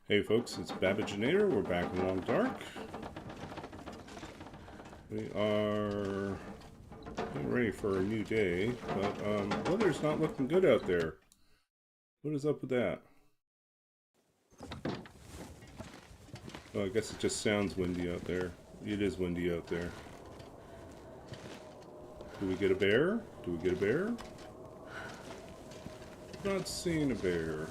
Hey folks, it's Babbaginator. We're back in Long Dark. We are getting ready for a new day, but weather's not looking good out there. What is up with that? Oh, I guess it just sounds windy out there. It is windy out there. Do we get a bear? Do we get a bear? Not seeing a bear.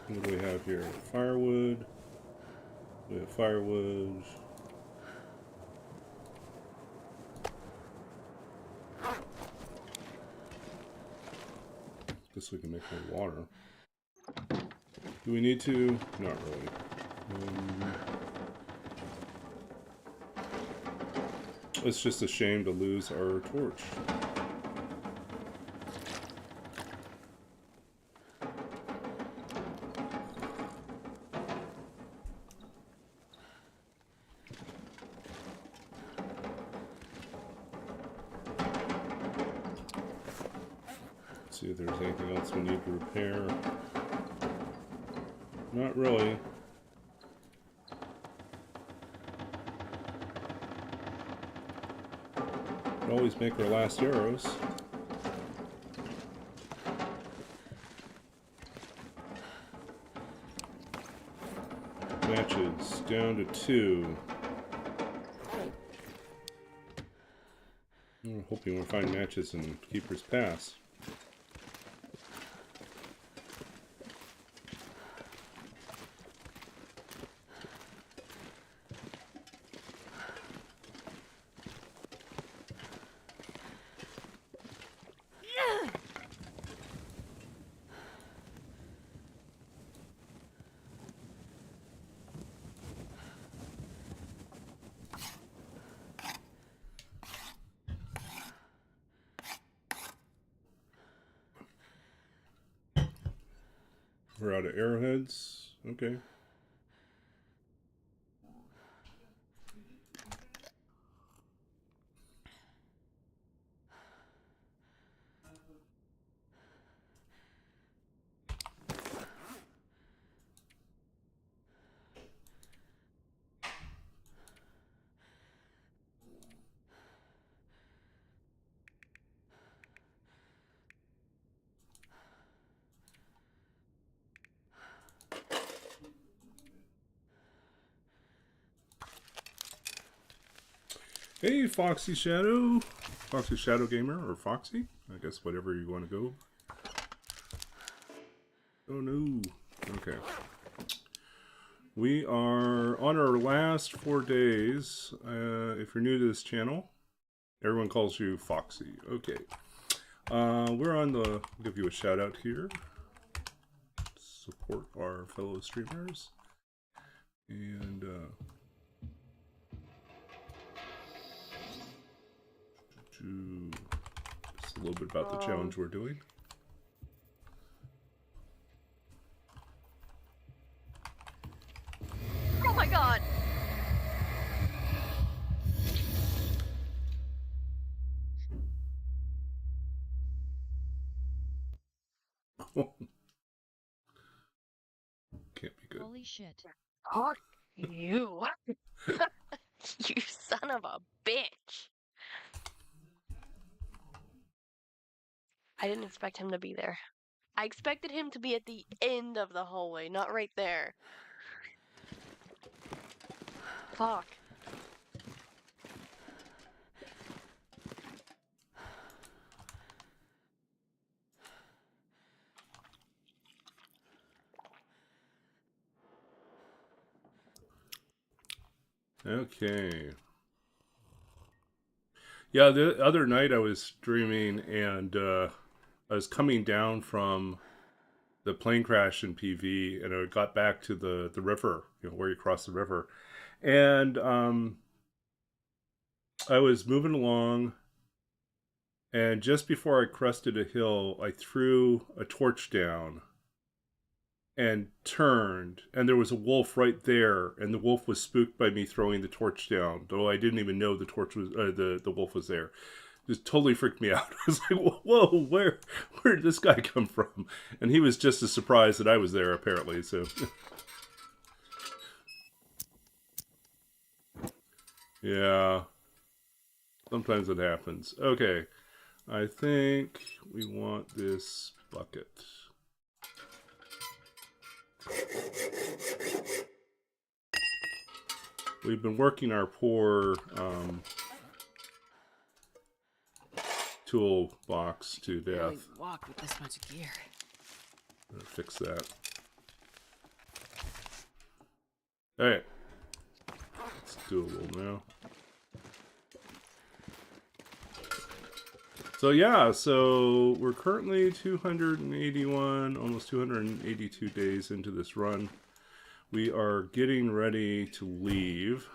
What do we have here? Firewood. We have firewood. Guess we can make more water. Do we need to? Not really. It's just a shame to lose our torch. See if there's anything else we need to repair. Not really. Could always make our last arrows. Matches down to 2. I'm hoping we'll find matches in Keeper's Pass. We're out of arrowheads. Okay. Hey, Foxy Shadow. Foxy Shadow Gamer, or Foxy. I guess whatever you want to go. Oh no. Okay. We are on our last 4 days. If you're new to this channel, everyone calls you Foxy. Okay. We're on the... I'll give you a shout out here. Support our fellow streamers. And, just a little bit about the challenge we're doing. Oh my god! Can't be good. Holy shit. Fuck you. You son of a bitch. I didn't expect him to be there. I expected him to be at the end of the hallway, not right there. Fuck. Okay. Yeah, the other night I was streaming and I was coming down from the plane crash in PV and I got back to the river, where you cross the river. And I was moving along and just before I crested a hill, I threw a torch down and turned, and there was a wolf right there, and the wolf was spooked by me throwing the torch down, though I didn't even know the torch was the wolf was there. Just totally freaked me out. I was like, "Whoa, where did this guy come from?" And he was just as surprised that I was there, apparently. So, yeah, sometimes it happens. Okay, I think we want this bucket. We've been working our poor toolbox to Barely death. walk with this much gear. I'm gonna fix that. Alright. It's doable now. So yeah, so we're currently 281, almost 282 days into this run. We are getting ready to leave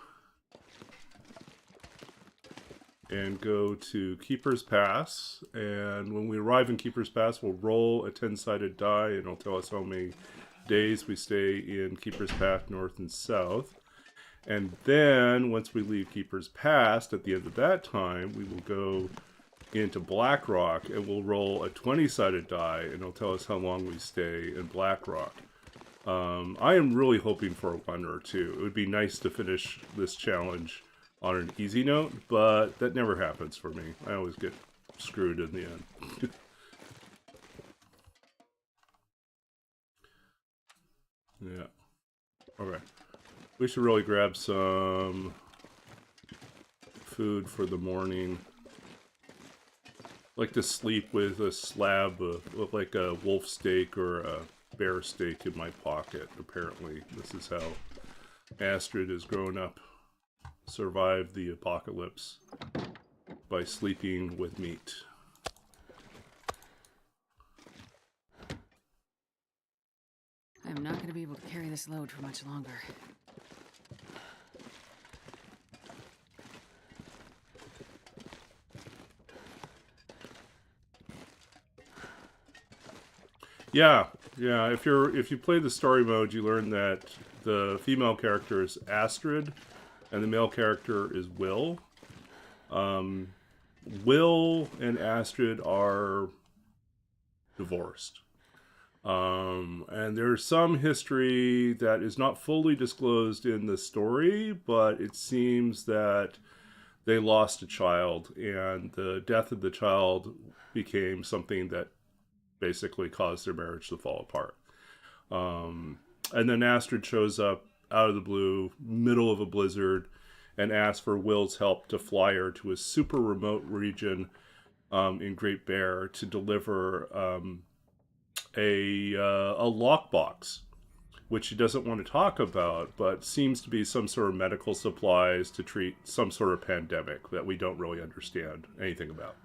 and go to Keeper's Pass. And when we arrive in Keeper's Pass, we'll roll a 10-sided die, and it'll tell us how many days we stay in Keeper's Pass, north and south. And then, once we leave Keeper's Pass, at the end of that time, we will go into Blackrock, and we'll roll a 20-sided die, and it'll tell us how long we stay in Blackrock. I am really hoping for a 1 or 2. It would be nice to finish this challenge on an easy note, but that never happens for me. I always get screwed in the end. Yeah. Okay. We should really grab some food for the morning. Like to sleep with a slab of like a wolf steak or a bear steak in my pocket. Apparently, this is how Astrid has grown up, survived the apocalypse by sleeping with meat. I'm not going to be able to carry this load for much longer. Yeah. If you play the story mode, you learn that the female character is Astrid, and the male character is Will. Will and Astrid are divorced. And there's some history that is not fully disclosed in the story, but it seems that they lost a child, and the death of the child became something that basically caused their marriage to fall apart. And then Astrid shows up out of the blue, middle of a blizzard, and asks for Will's help to fly her to a super remote region in Great Bear to deliver a lockbox, which she doesn't want to talk about, but seems to be some sort of medical supplies to treat some sort of pandemic that we don't really understand anything about.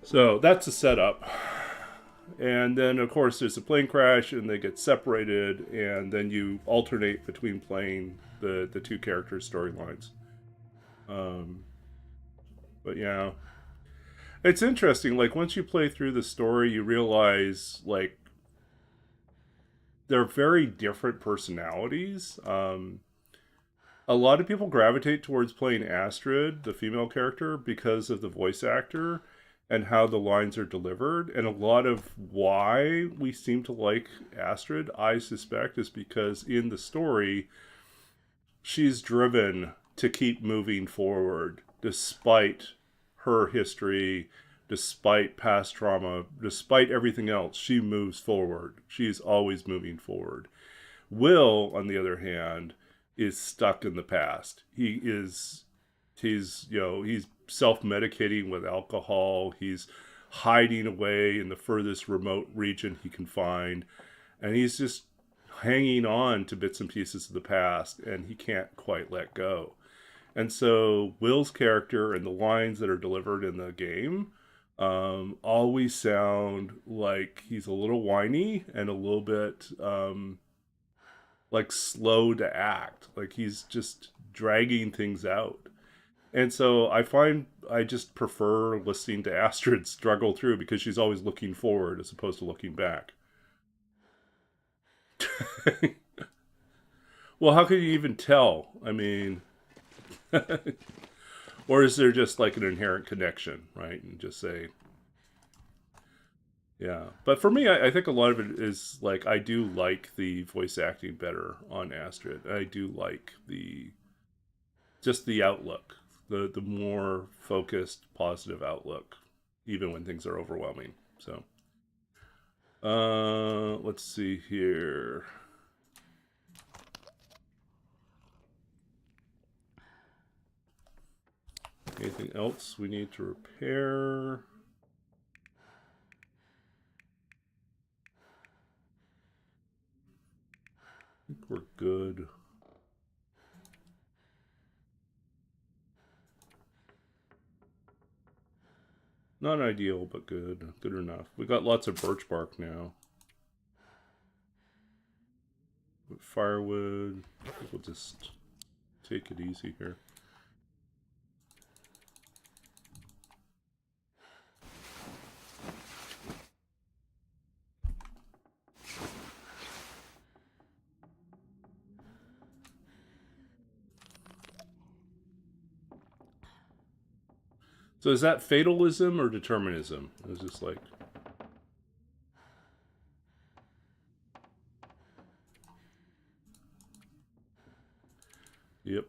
So that's a setup. And then, of course, there's a plane crash, and they get separated, and then you alternate between playing the two characters' storylines. But yeah. It's interesting, like, once you play through the story, you realize, like, they're very different personalities. A lot of people gravitate towards playing Astrid, the female character, because of the voice actor and how the lines are delivered. And a lot of why we seem to like Astrid, I suspect, is because in the story, she's driven to keep moving forward despite her history, despite past trauma, despite everything else. She moves forward. She's always moving forward. Will, on the other hand, is stuck in the past. He's self-medicating with alcohol. He's hiding away in the furthest remote region he can find. And he's just hanging on to bits and pieces of the past, and he can't quite let go. And so Will's character and the lines that are delivered in the game always sound like he's a little whiny and a little bit like slow to act. Like he's just dragging things out. And so I find I just prefer listening to Astrid struggle through because she's always looking forward as opposed to looking back. Well, how can you even tell? I mean, or is there just like an inherent connection, right? And just say, yeah. But for me, I think a lot of it is like I do like the voice acting better on Astrid. I do like just the outlook, the more focused, positive outlook, even when things are overwhelming. So, let's see here. Anything else we need to repair? I think we're good. Not ideal, but good. Good enough. We got lots of birch bark now. Firewood. I think we'll just take it easy here. So is that fatalism or determinism? It was just like... Yep.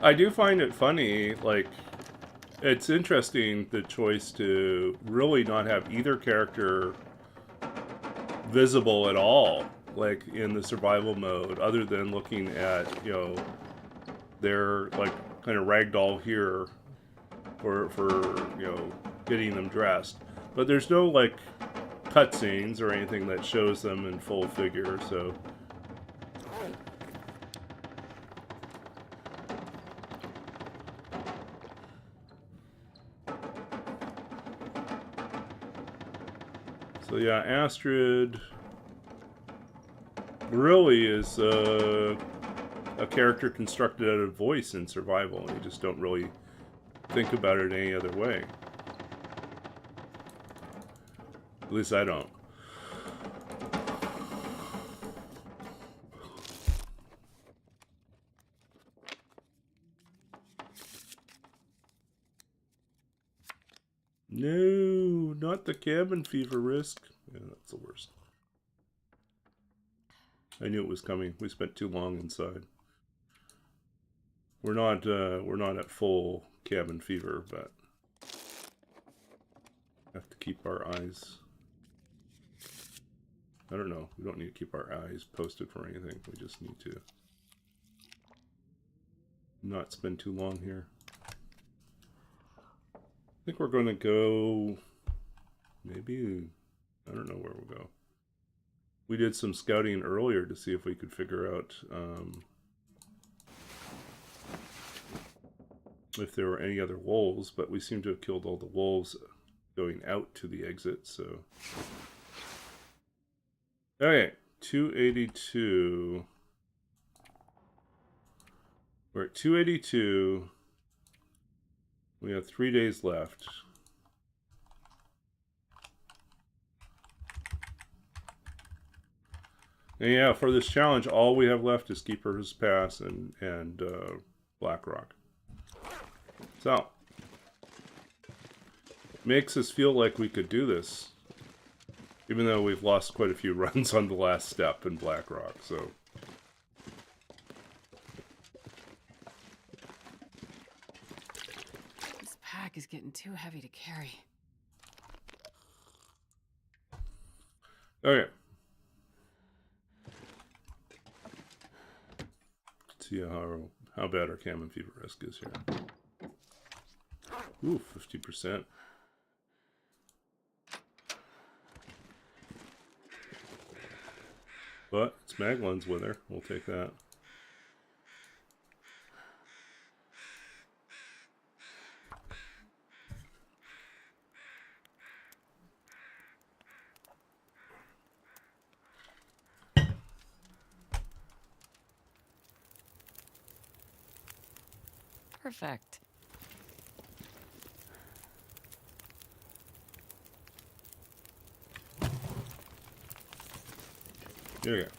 I do find it funny, like, it's interesting the choice to really not have either character visible at all, like in the survival mode, other than looking at, you know, their like kind of ragdoll here for you know, getting them dressed. But there's no like cutscenes or anything that shows them in full figure, so yeah, Astrid really is a character constructed out of voice in survival. You just don't really think about it any other way. At least I don't. No, not the cabin fever risk. Yeah, that's the worst. I knew it was coming. We spent too long inside. We're not at full cabin fever, but have to keep our eyes. I don't know. We don't need to keep our eyes posted for anything. We just need to not spend too long here. I think we're going to go, maybe, I don't know where we'll go. We did some scouting earlier to see if we could figure out if there were any other wolves, but we seem to have killed all the wolves going out to the exit, so. Okay, 282. We're at 282. We have 3 days left. And yeah, for this challenge, all we have left is Keeper's Pass and Blackrock. So, makes us feel like we could do this, even though we've lost quite a few runs on the last step in Blackrock. So. This pack is getting too heavy to carry. Okay. Let's see how bad our cabin fever risk is here. Ooh, 50%. But it's Maglun's with her. We'll take that. Perfect. There you go.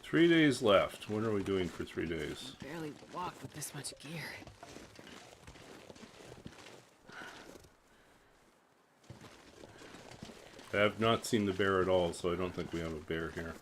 Three days left. What are we doing for 3 days? Barely walk with this much gear. I have not seen the bear at all, so I don't think we have a bear here.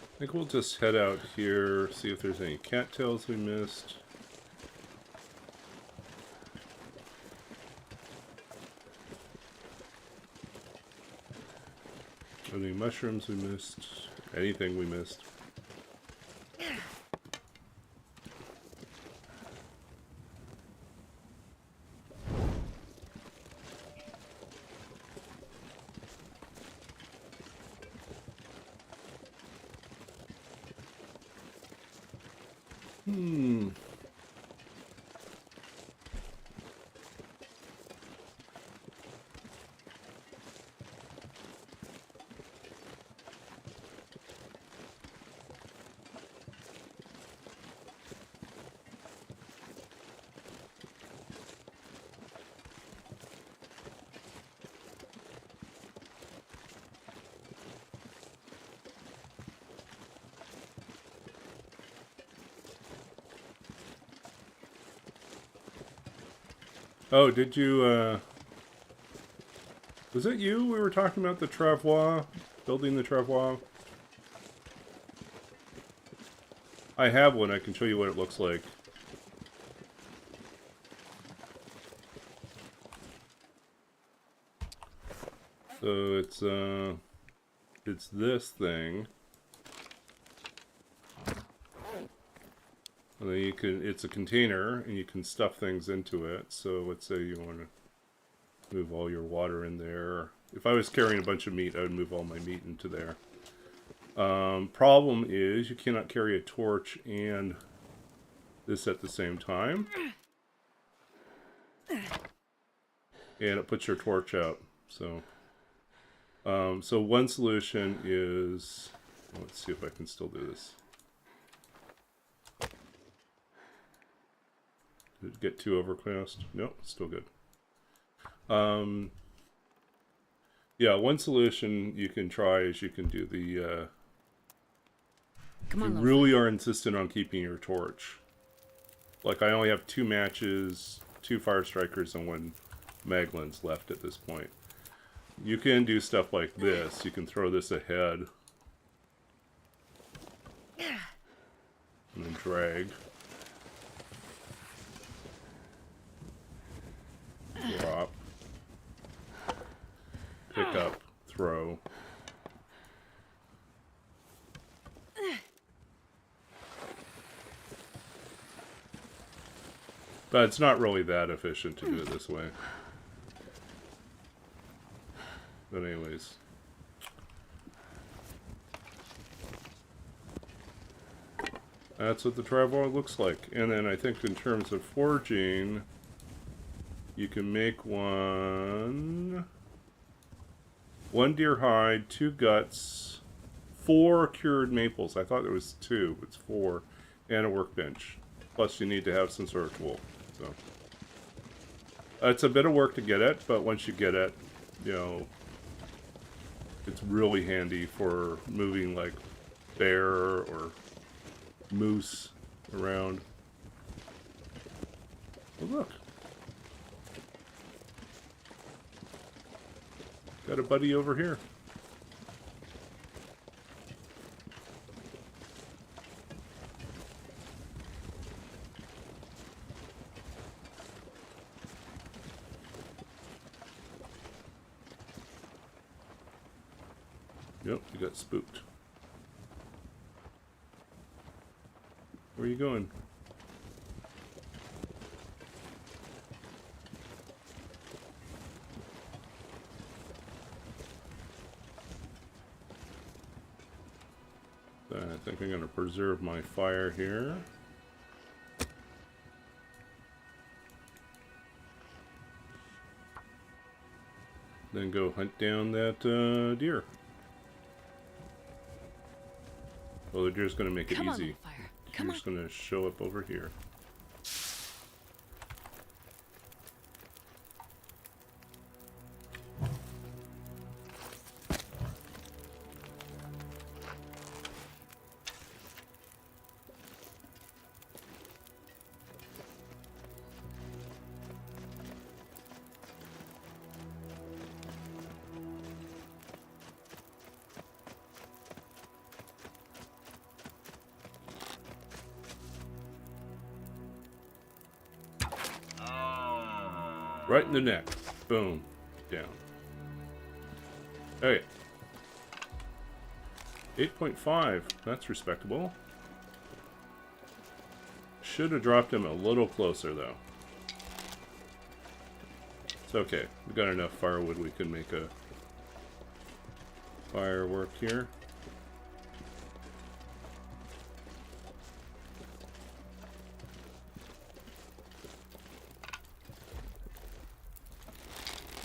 I think we'll just head out here, see if there's any cattails we missed. Any mushrooms we missed? Anything we missed? Oh, did you, was it you we were talking about the travois? Building the travois? I have one, I can show you what it looks like. So it's this thing. And then you can, it's a container, and you can stuff things into it. So let's say you want to move all your water in there. If I was carrying a bunch of meat, I would move all my meat into there. Problem is, you cannot carry a torch and this at the same time. And it puts your torch out. So, so one solution is, let's see if I can still do this. Did it get too overcast? Nope, still good. Yeah, one solution you can try is you can do the, Come on, you really are insistent on keeping your torch. Like, I only have 2 matches, 2 fire strikers, and 1 mag lens left at this point. You can do stuff like this. You can throw this ahead. And then drag. Drop. Pick up. Throw. But it's not really that efficient to do it this way. But anyways. That's what the travois looks like. And then I think in terms of forging, you can make one deer hide, 2 guts, 4 cured maples. I thought there was 2, but it's 4, and a workbench. Plus you need to have some sort of tool. So It's a bit of work to get it, but once you get it, you know, it's really handy for moving like bear or moose around. Oh, look. Got a buddy over here. Yep, you got spooked. Where are you going? I think I'm going to preserve my fire here. Then go hunt down that deer. Well, the deer's going to make it Come on, easy. little fire. Come Deer's going to show up over here. Right in the neck. Boom. Down. Okay. 8.5. That's respectable. Should have dropped him a little closer, though. It's okay. We've got enough firewood. We can make a firework here.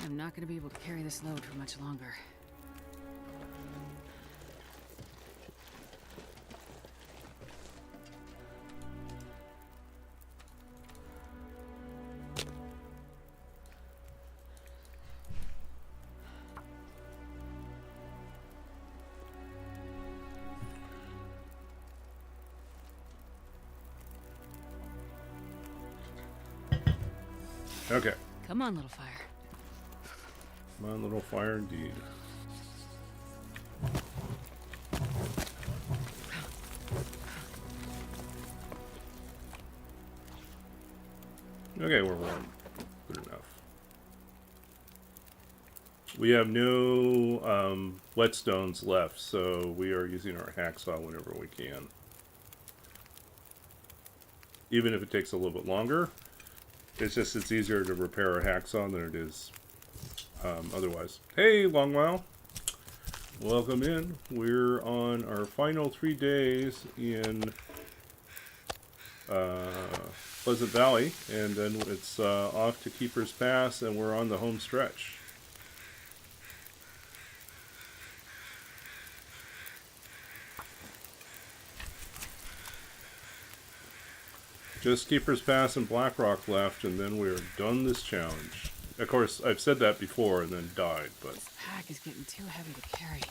I'm not going to be able to carry this load for much longer. Okay. Come on, little fire. Come on, little fire, indeed. Okay, we're warm. Good enough. We have no whetstones left, so we are using our hacksaw whenever we can. Even if it takes a little bit longer, it's easier to repair a hacksaw than it is otherwise. Hey, Long While. Welcome in. We're on our final 3 days in Pleasant Valley, and then it's off to Keeper's Pass, and we're on the home stretch. Just Keeper's Pass and Blackrock left, and then we're done this challenge. Of course, I've said that before and then died, but... This pack is getting too heavy to carry.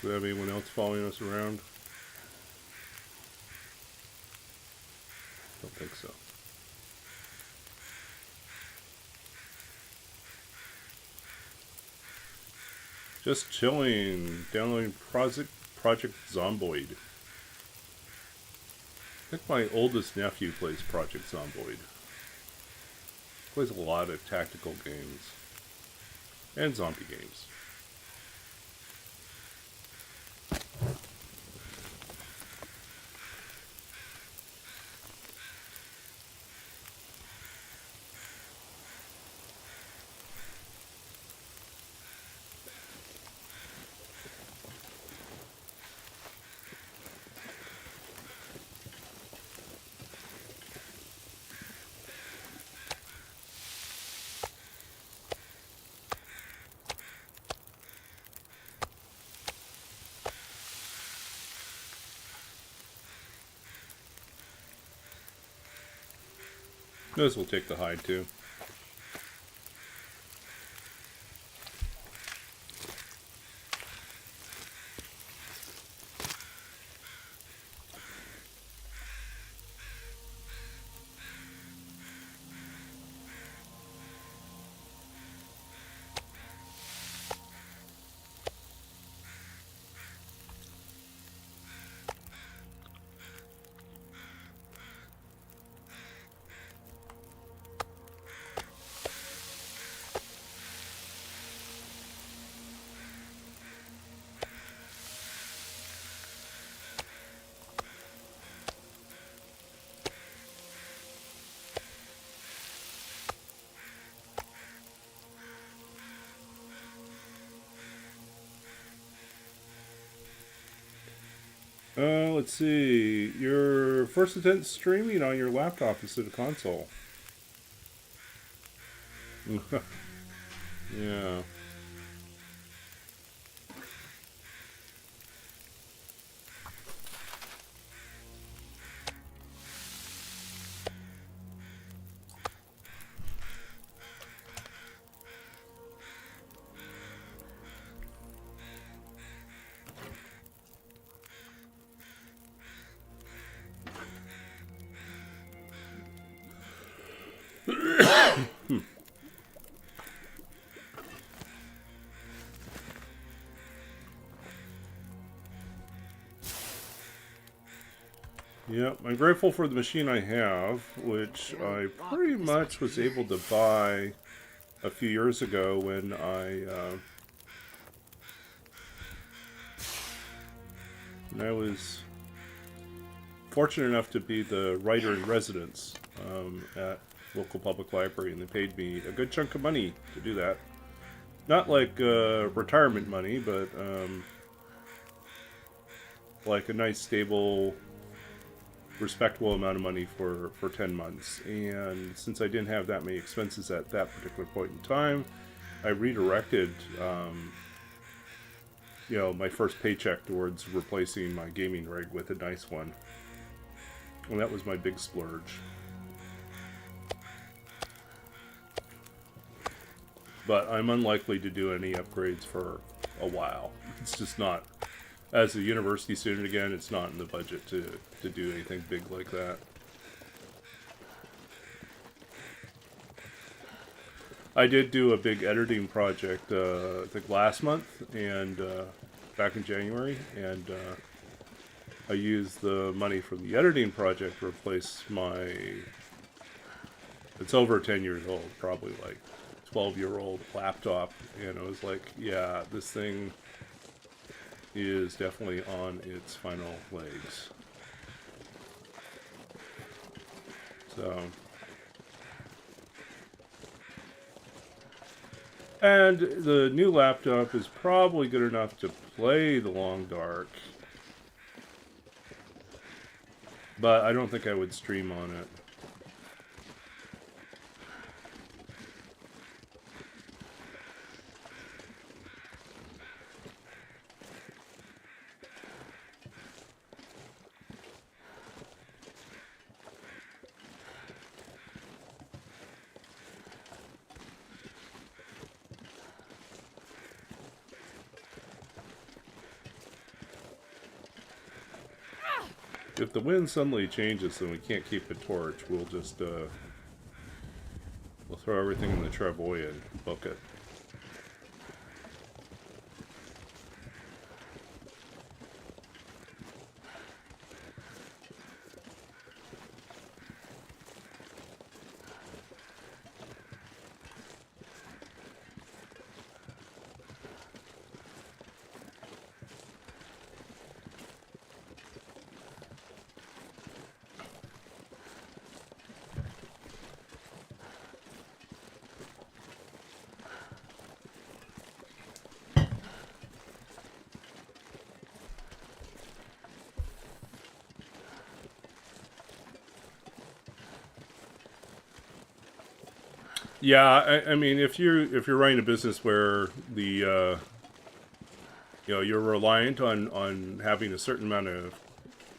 Do we have anyone else following us around? Don't think so. Just chilling, downloading Project Zomboid. I think my oldest nephew plays Project Zomboid. Plays a lot of tactical games. And zombie games. This will take the hide too. Let's see. Your first attempt streaming on your laptop instead of console. Yeah. Yep, I'm grateful for the machine I have, which I pretty much was able to buy a few years ago when I was fortunate enough to be the writer in residence at local public library, and they paid me a good chunk of money to do that. Not like retirement money, but like a nice, stable, respectable amount of money for 10 months. And since I didn't have that many expenses at that particular point in time, I redirected you know, my first paycheck towards replacing my gaming rig with a nice one. And that was my big splurge. But I'm unlikely to do any upgrades for a while. It's just not, as a university student again, it's not in the budget to do anything big like that. I did do a big editing project, I think last month, and back in January, and I used the money from the editing project to replace my, it's over 10 years old, probably like 12-year-old laptop, and I was like, yeah, this thing is definitely on its final legs. So, and the new laptop is probably good enough to play The Long Dark, but I don't think I would stream on it. If the wind suddenly changes and we can't keep a torch, we'll just, we'll throw everything in the travoy and book it. Yeah, I mean, if you're running a business where the you know, you're reliant on having a certain amount of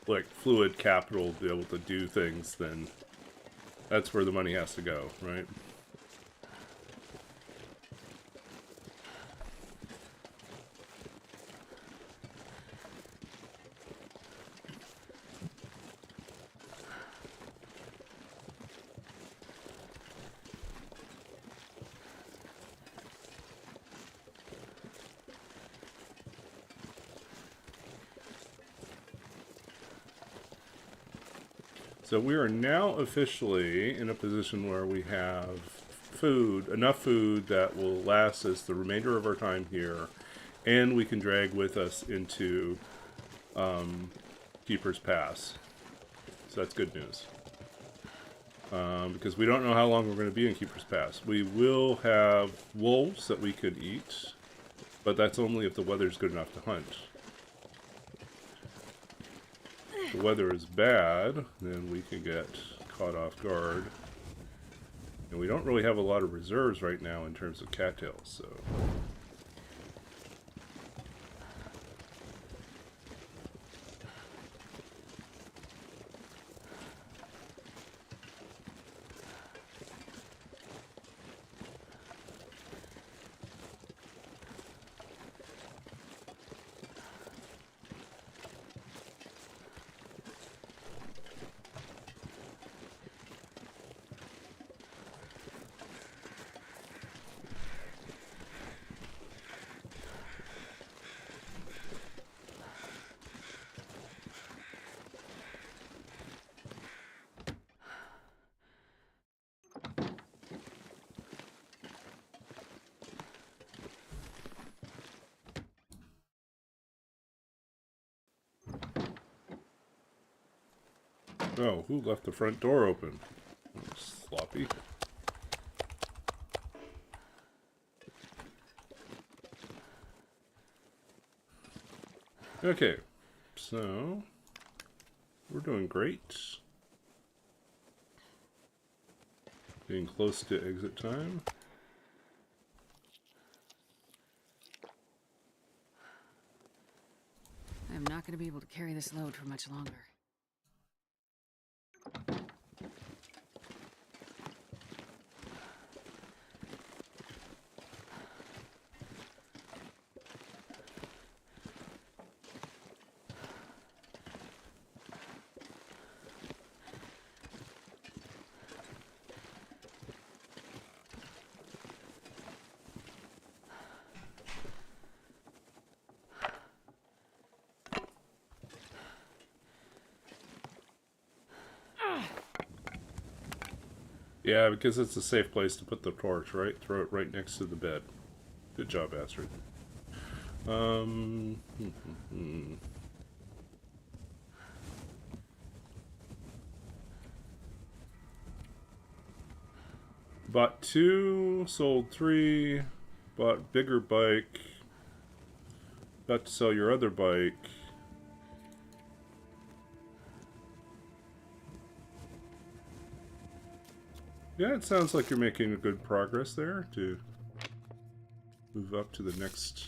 like fluid capital to be able to do things, then That's where the money has to go, right? So we are now officially in a position where we have food, enough food that will last us the remainder of our time here, and we can drag with us into Keeper's Pass. So that's good news. Because we don't know how long we're going to be in Keeper's Pass. We will have wolves that we could eat, but that's only if the weather's good enough to hunt. If the weather is bad, then we can get caught off guard. And we don't really have a lot of reserves right now in terms of cattails, so... Oh, who left the front door open? Sloppy. Okay, so we're doing great. Getting close to exit time. I'm not going to be able to carry this load for much longer. Yeah, because it's a safe place to put the torch, right? Throw it right next to the bed. Good job, Astrid. Bought 2, sold 3, bought bigger bike. About to sell your other bike. Yeah, it sounds like you're making a good progress there to move up to the next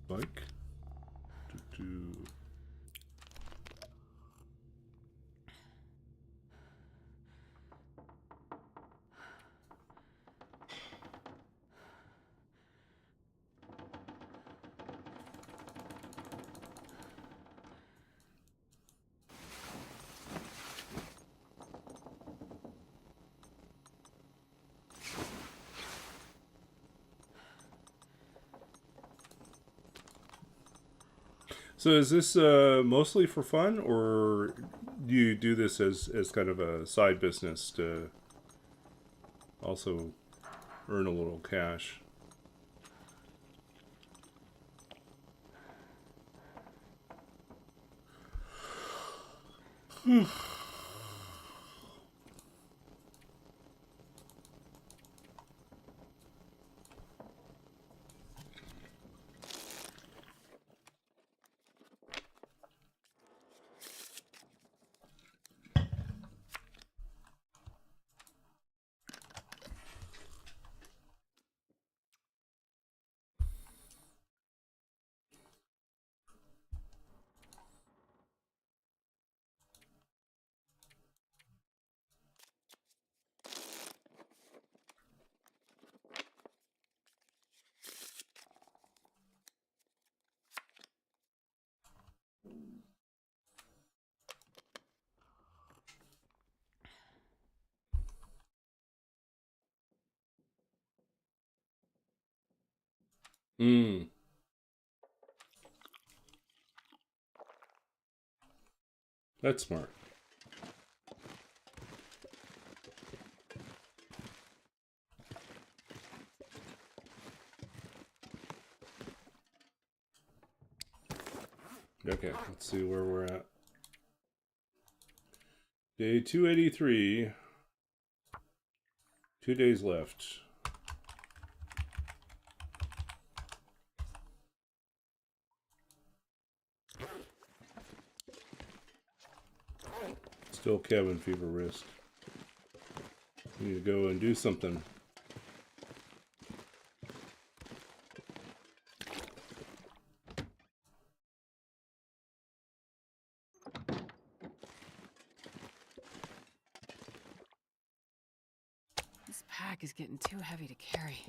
bike. So is this mostly for fun, or do you do this as kind of a side business to also earn a little cash? Mm. That's smart. Okay, let's see where we're at. Day 283. 2 days left. Still cabin fever risk. We need to go and do something. This pack is getting too heavy to carry.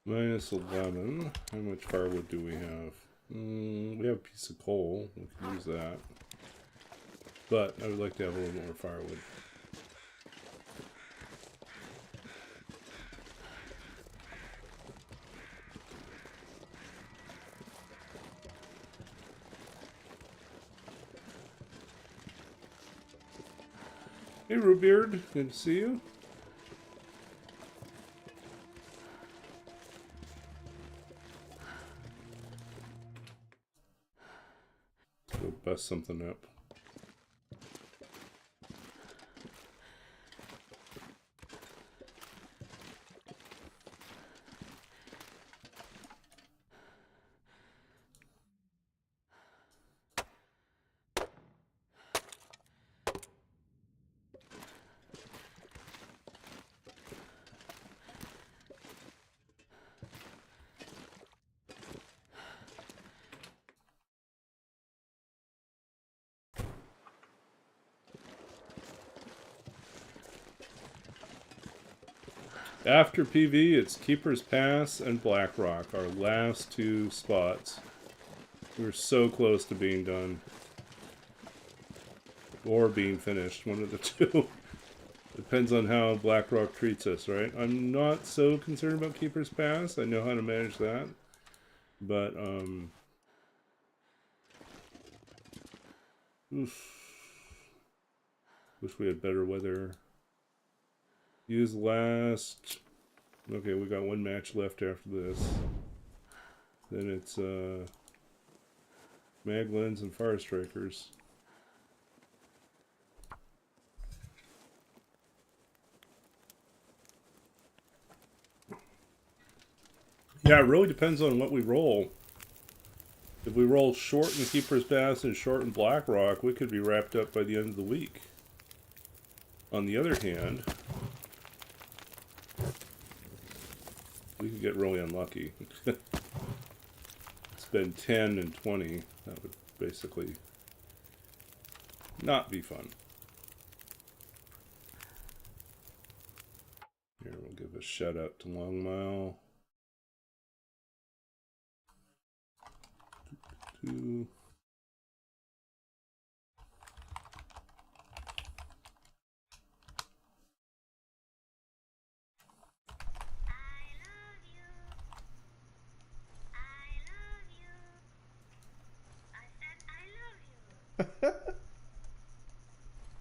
Minus 11. How much firewood do we have? We have a piece of coal. We can use that. But I would like to have a little more firewood. Hey, Rootbeard. Good to see you. Go bust something up. After PV, it's Keeper's Pass and Blackrock, our last two spots. We're so close to being done. Or being finished, one of the two. Depends on how Blackrock treats us, right? I'm not so concerned about Keeper's Pass. I know how to manage that. But, oof. Wish we had better weather. Use last. Okay, we got one match left after this. Then it's Maglins and Fire Strikers. Yeah, it really depends on what we roll. If we roll short in Keeper's Pass and short in Blackrock, we could be wrapped up by the end of the week. On the other hand, we could get really unlucky. Spend 10 and 20. That would basically not be fun. Here, we'll give a shout out to Long Mile. Two.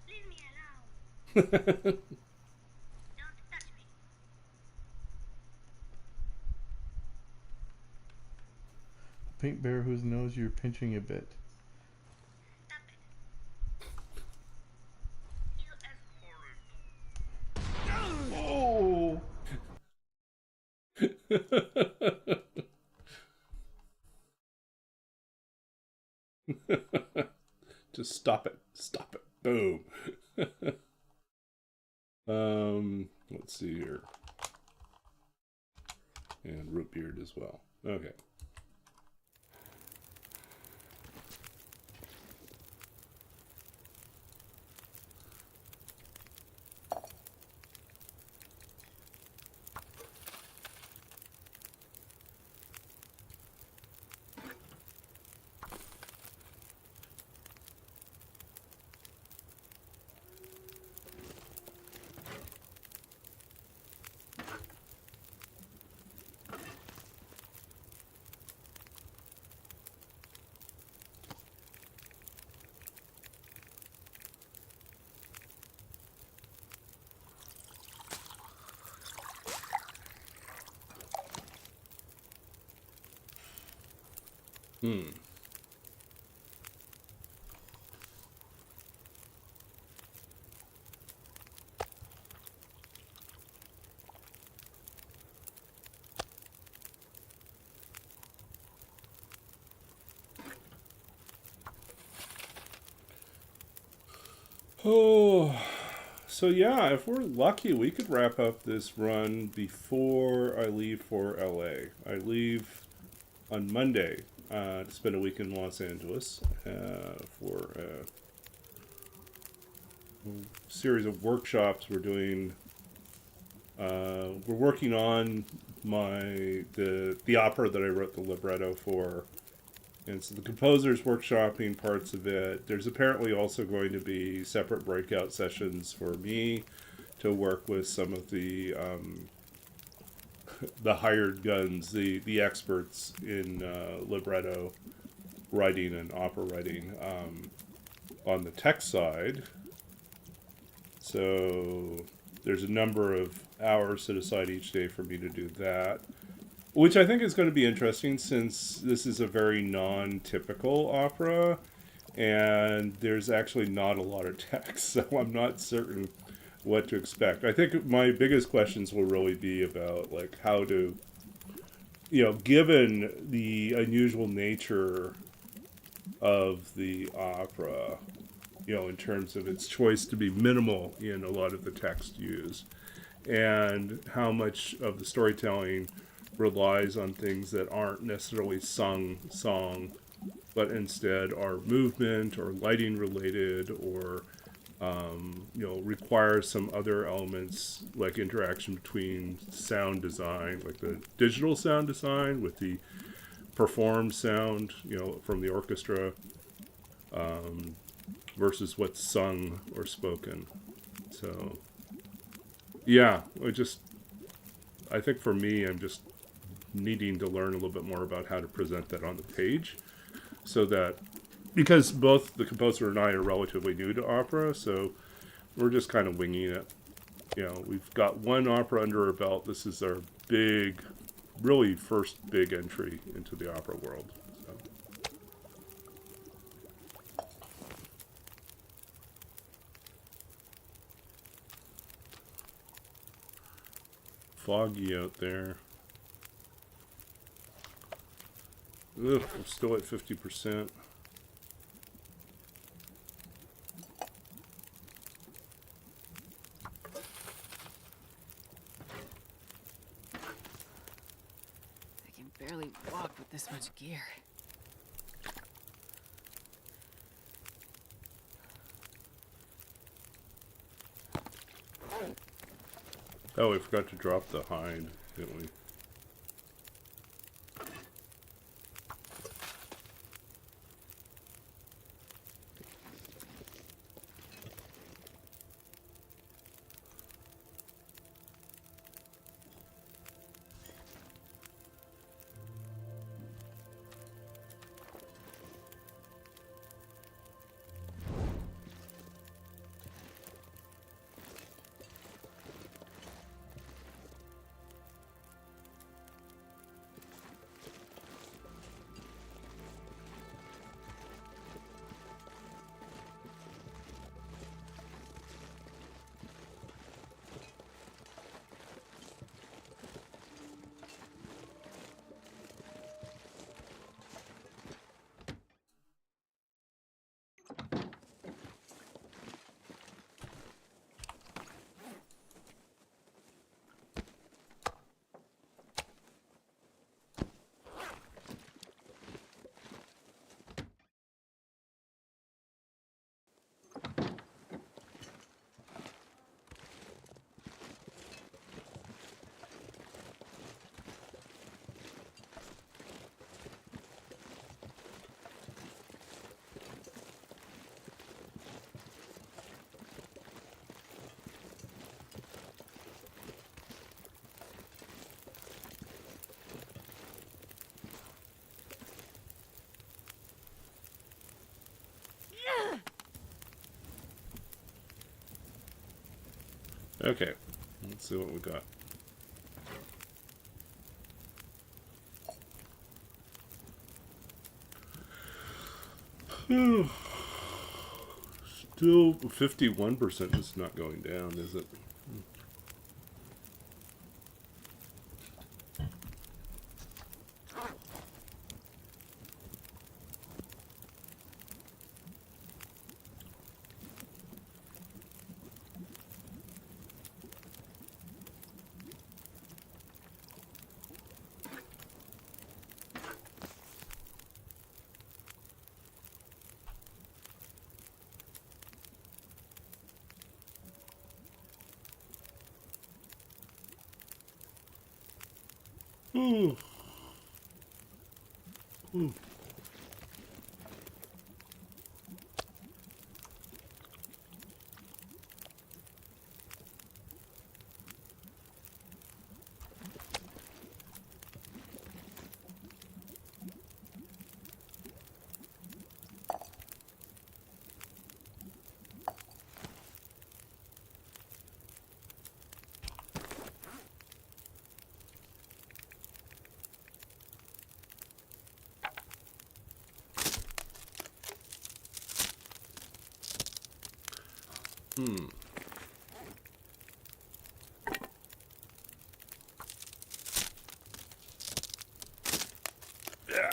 Leave me alone. Don't touch me. Pink bear whose nose you're pinching a bit. Stop it. You are Oh! Just stop it. Stop it. Boom. Let's see here. And root beard as well. Okay. Hmm. Oh, so yeah, if we're lucky, we could wrap up this run before I leave for LA. I leave on Monday to spend a week in Los Angeles for a series of workshops we're doing. We're working on the opera that I wrote the libretto for. And so the composer's workshopping parts of it. There's apparently also going to be separate breakout sessions for me to work with some of the hired guns, the experts in libretto writing and opera writing on the text side. So there's a number of hours set aside each day for me to do that. Which I think is going to be interesting since this is a very non-typical opera and there's actually not a lot of text, so I'm not certain what to expect. I think my biggest questions will really be about like how to, given the unusual nature of the opera, in terms of its choice to be minimal in a lot of the text used, and how much of the storytelling relies on things that aren't necessarily sung song, but instead are movement or lighting related, or require some other elements like interaction between sound design, like the digital sound design with the performed sound, from the orchestra, versus what's sung or spoken. So, yeah, I think for me, I'm just needing to learn a little bit more about how to present that on the page, so that, because both the composer and I are relatively new to opera, so we're just kind of winging it. We've got one opera under our belt. This is our really first big entry into the opera world. So. Foggy out there. Ugh, I'm still at 50%. I can barely walk with this much gear. Oh, we forgot to drop the hide, didn't we? Okay, let's see what we got. Still 51% is not going down, is it? Ooh. Ooh. Hmm. Yeah.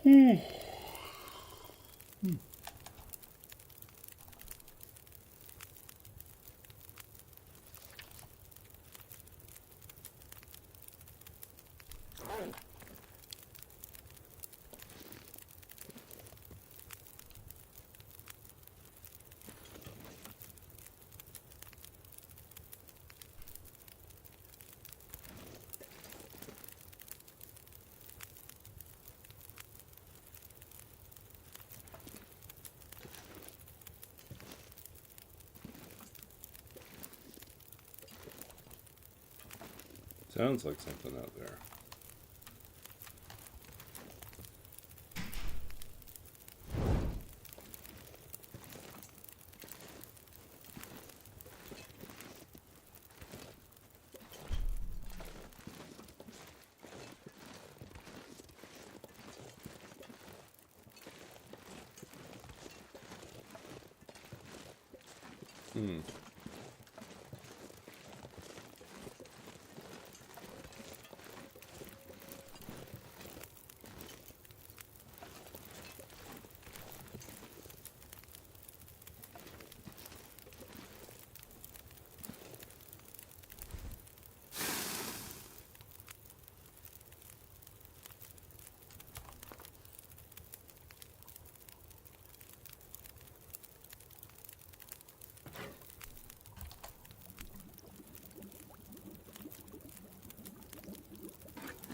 Hmm. Sounds like something out there. Hmm.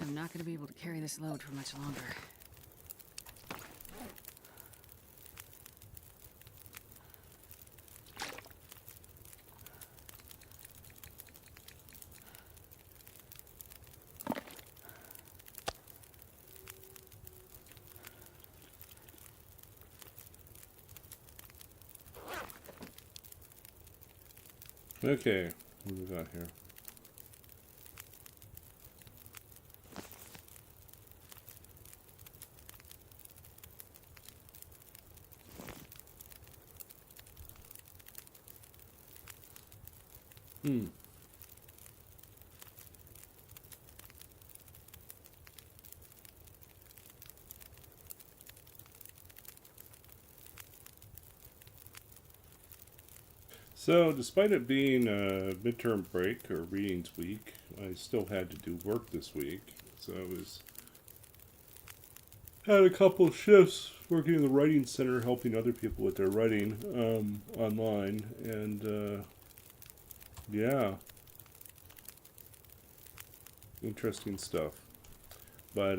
I'm not gonna be able to carry this load for much longer. Okay, what do we got here? Hmm. So, despite it being a midterm break or readings week, I still had to do work this week. So it was had a couple shifts working in the writing center, helping other people with their writing online, and yeah, interesting stuff. But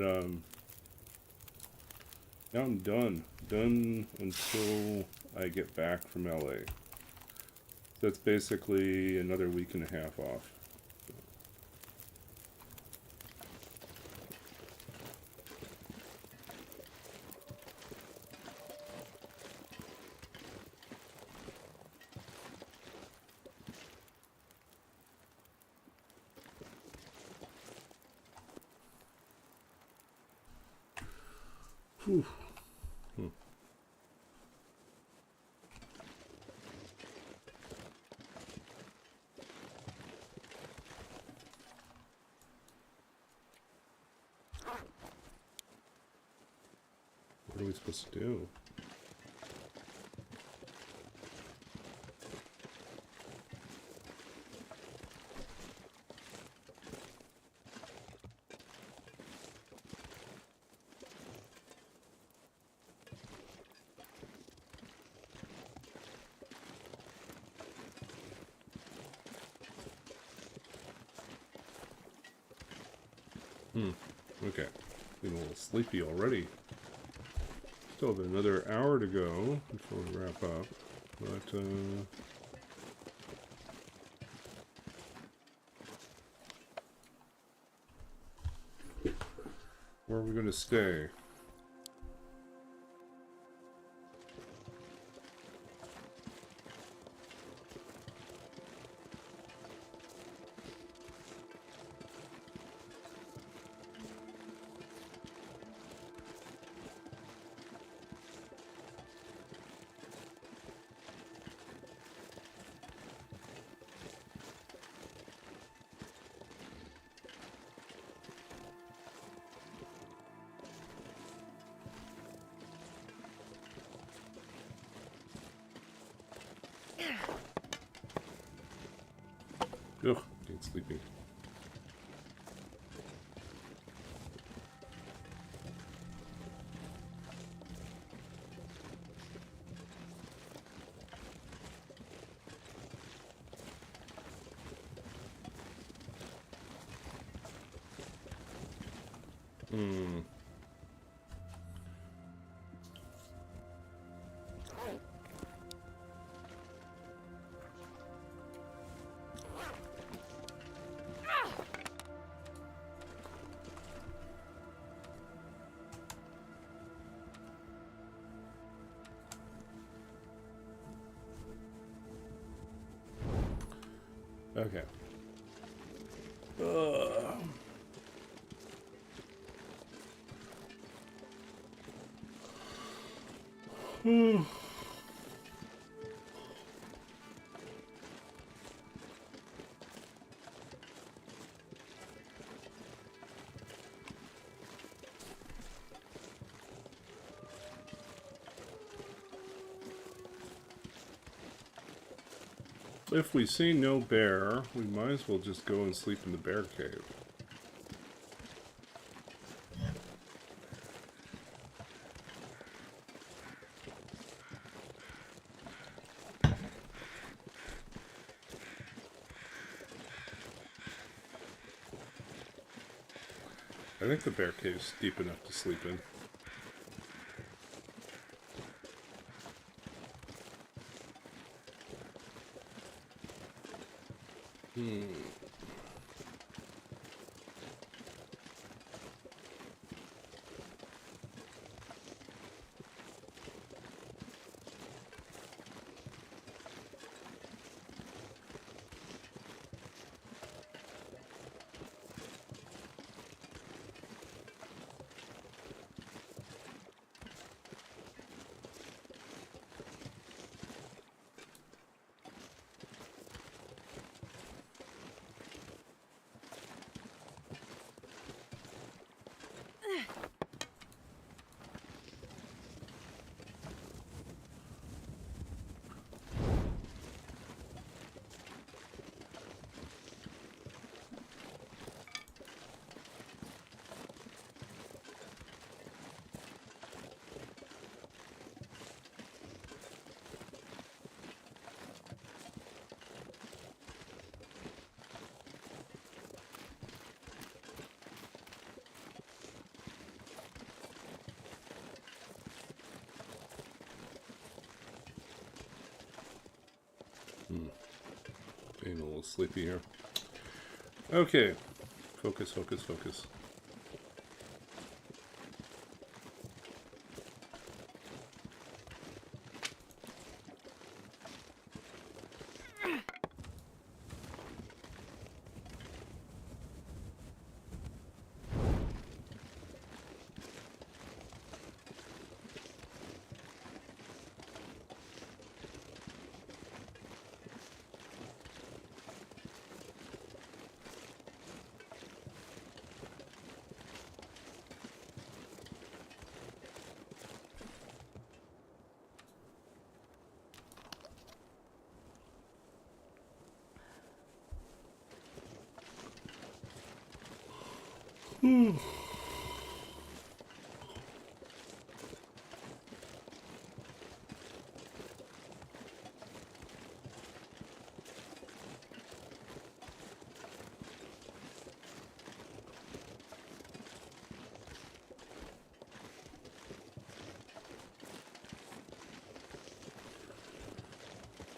now I'm done until I get back from LA. That's basically another week and a half off. Whew. What are we supposed to do? Okay. Getting a little sleepy already. Still have another hour to go before we wrap up. But, where are we going to stay? Ugh, getting sleepy. Okay. If we see no bear, we might as well just go and sleep in the bear cave. I think the bear cave's deep enough to sleep in. Getting a little sleepy here. Okay. Focus, focus, focus.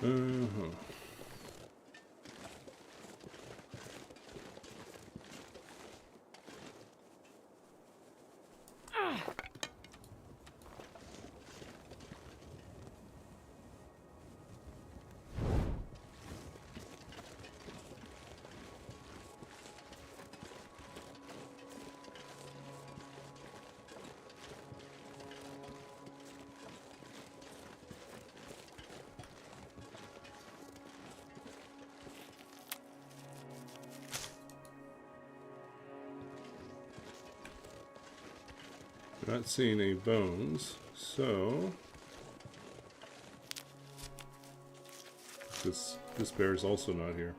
Uh-huh. Not seeing any bones, so this bear is also not here.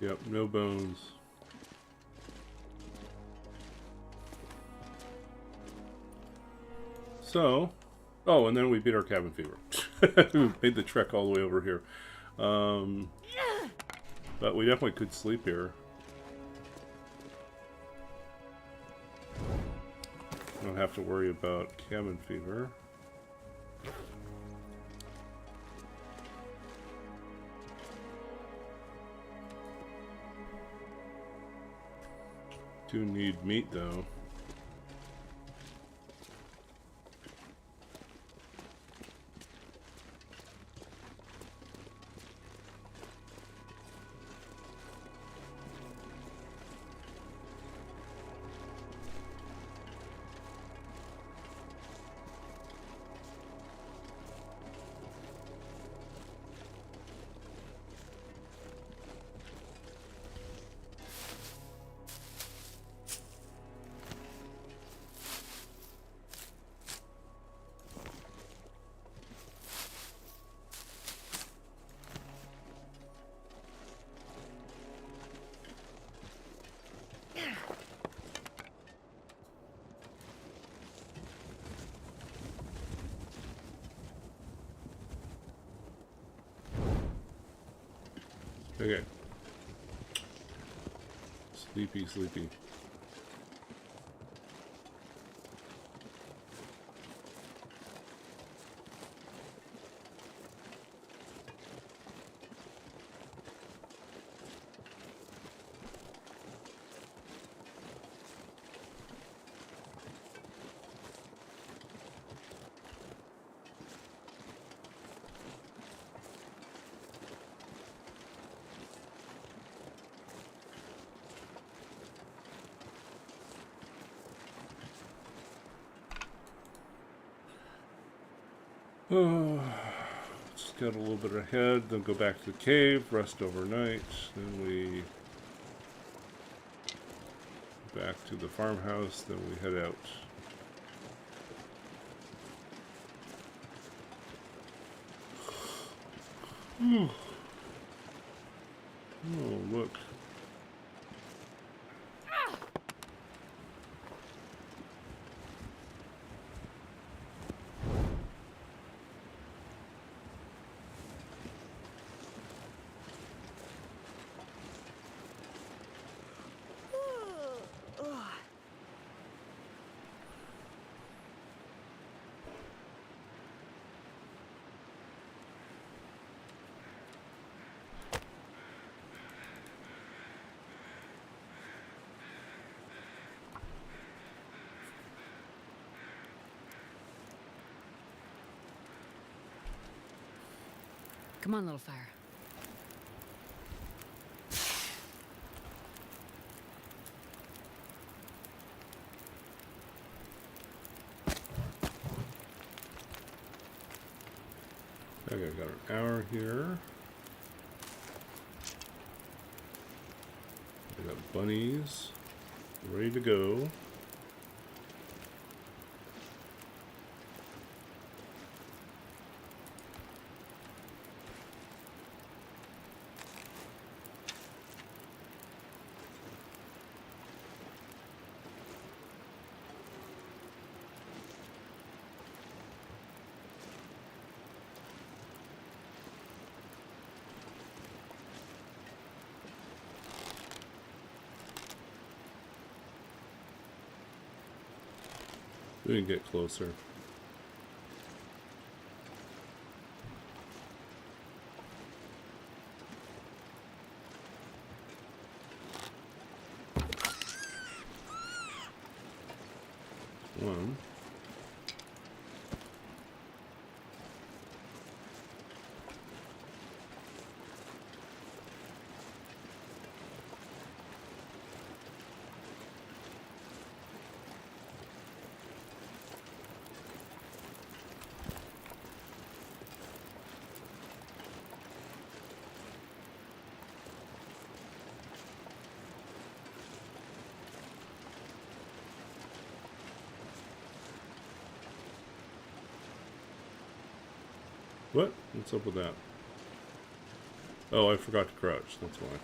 Yep, no bones. So, oh, and then we beat our cabin fever. We made the trek all the way over here. But we definitely could sleep here. Don't have to worry about cabin fever. Do need meat though. Okay. Sleepy, sleepy. Oh, just got a little bit ahead, then go back to the cave, rest overnight, then we back to the farmhouse, then we head out. Oh, look. Come on, little fire. Okay, I got an hour here. I got bunnies ready to go. We can get closer. One. What? What's up with that? Oh, I forgot to crouch. That's why.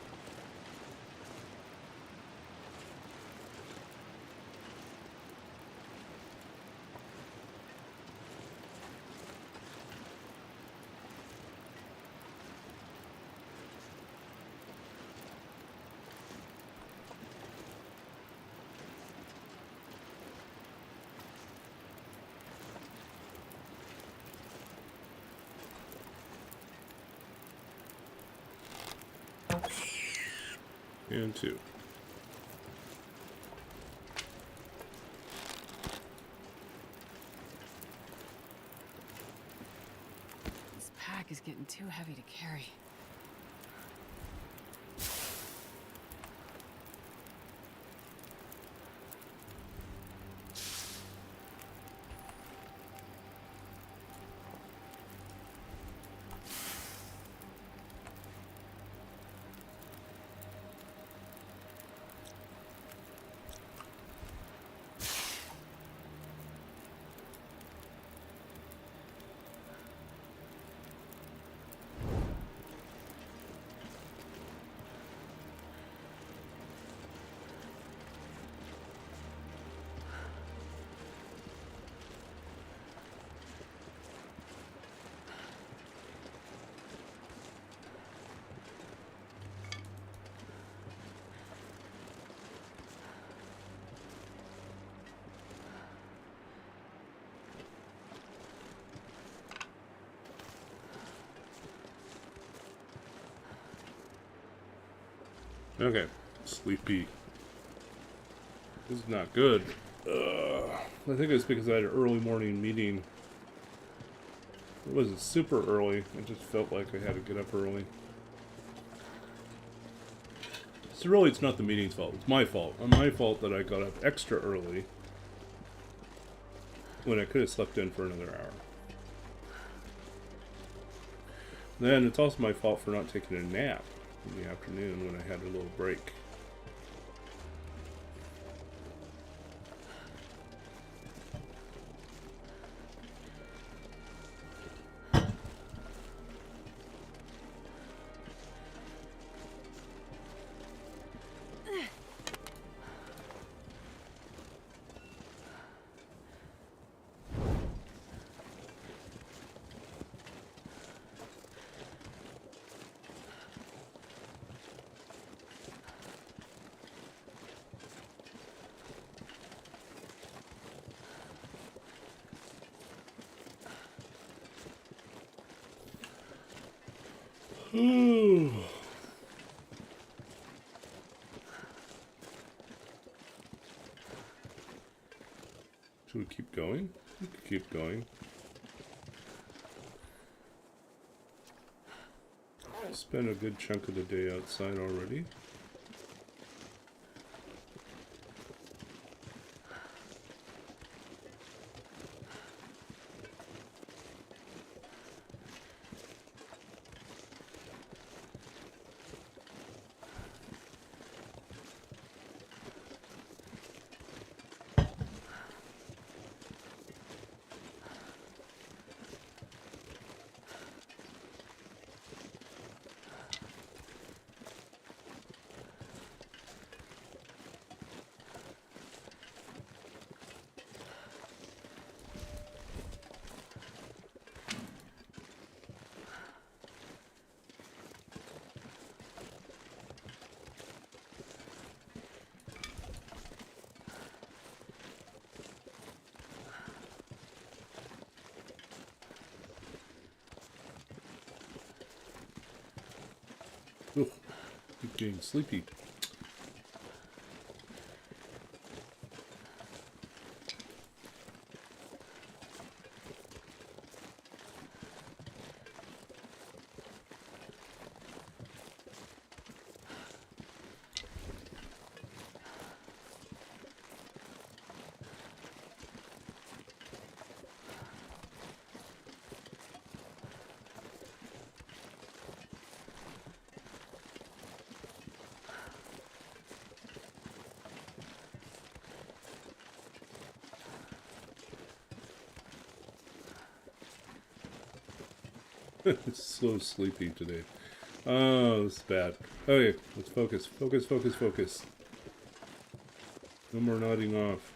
And 2. This pack is getting too heavy to carry. Okay, sleepy. This is not good. I think it's because I had an early morning meeting. It wasn't super early. I just felt like I had to get up early. So really, it's not the meeting's fault. It's my fault. It's my fault that I got up extra early when I could have slept in for another hour. Then it's also my fault for not taking a nap in the afternoon when I had a little break. Should we keep going? We could keep going. spent a good chunk of the day outside already. Ugh, keep getting sleepy. It's so sleepy today. Oh, this is bad. Okay, let's focus. Focus, focus, focus. No more nodding off.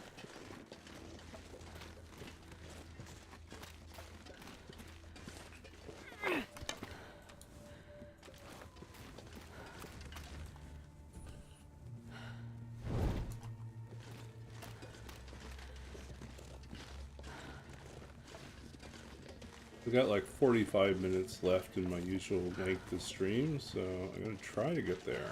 I've got like 45 minutes left in my usual length of stream, so I'm going to try to get there.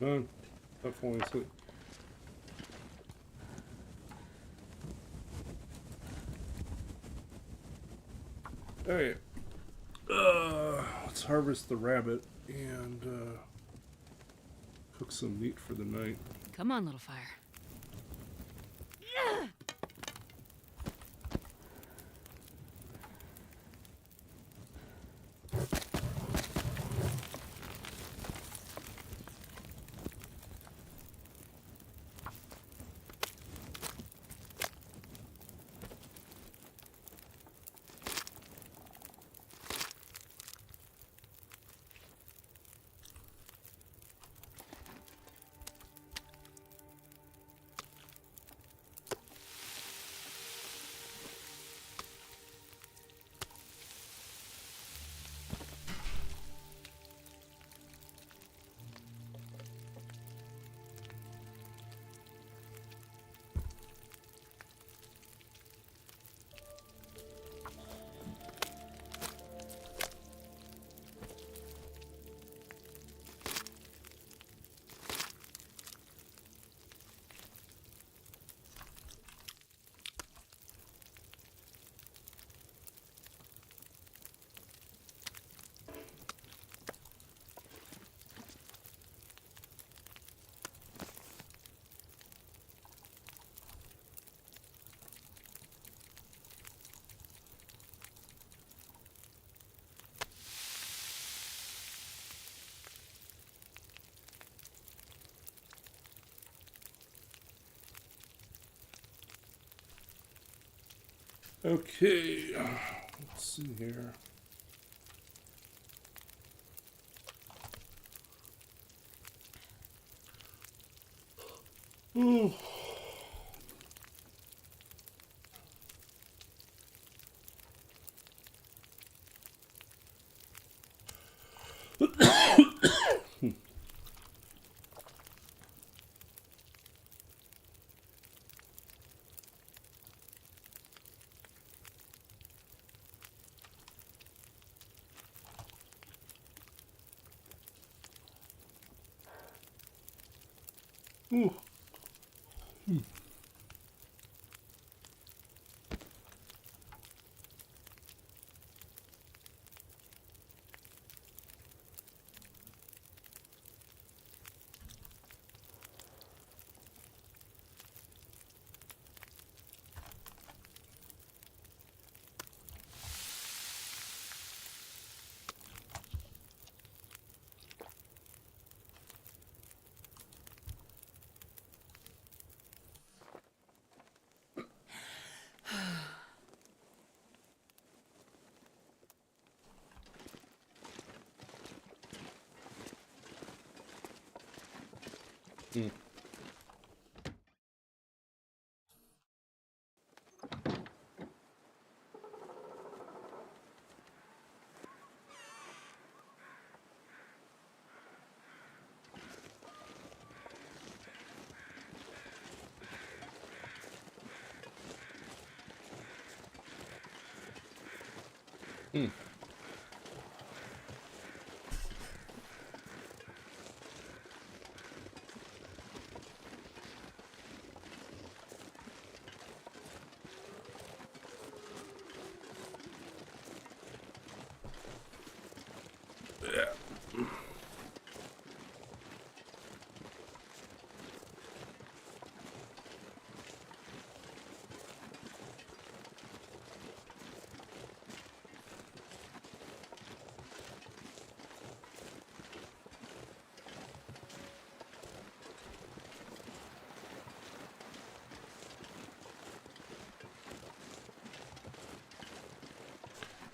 No, not falling asleep. Alright. Let's harvest the rabbit and cook some meat for the night. Come on, little fire. Okay, let's see here. Ooh. Ooh. Mm. Mm.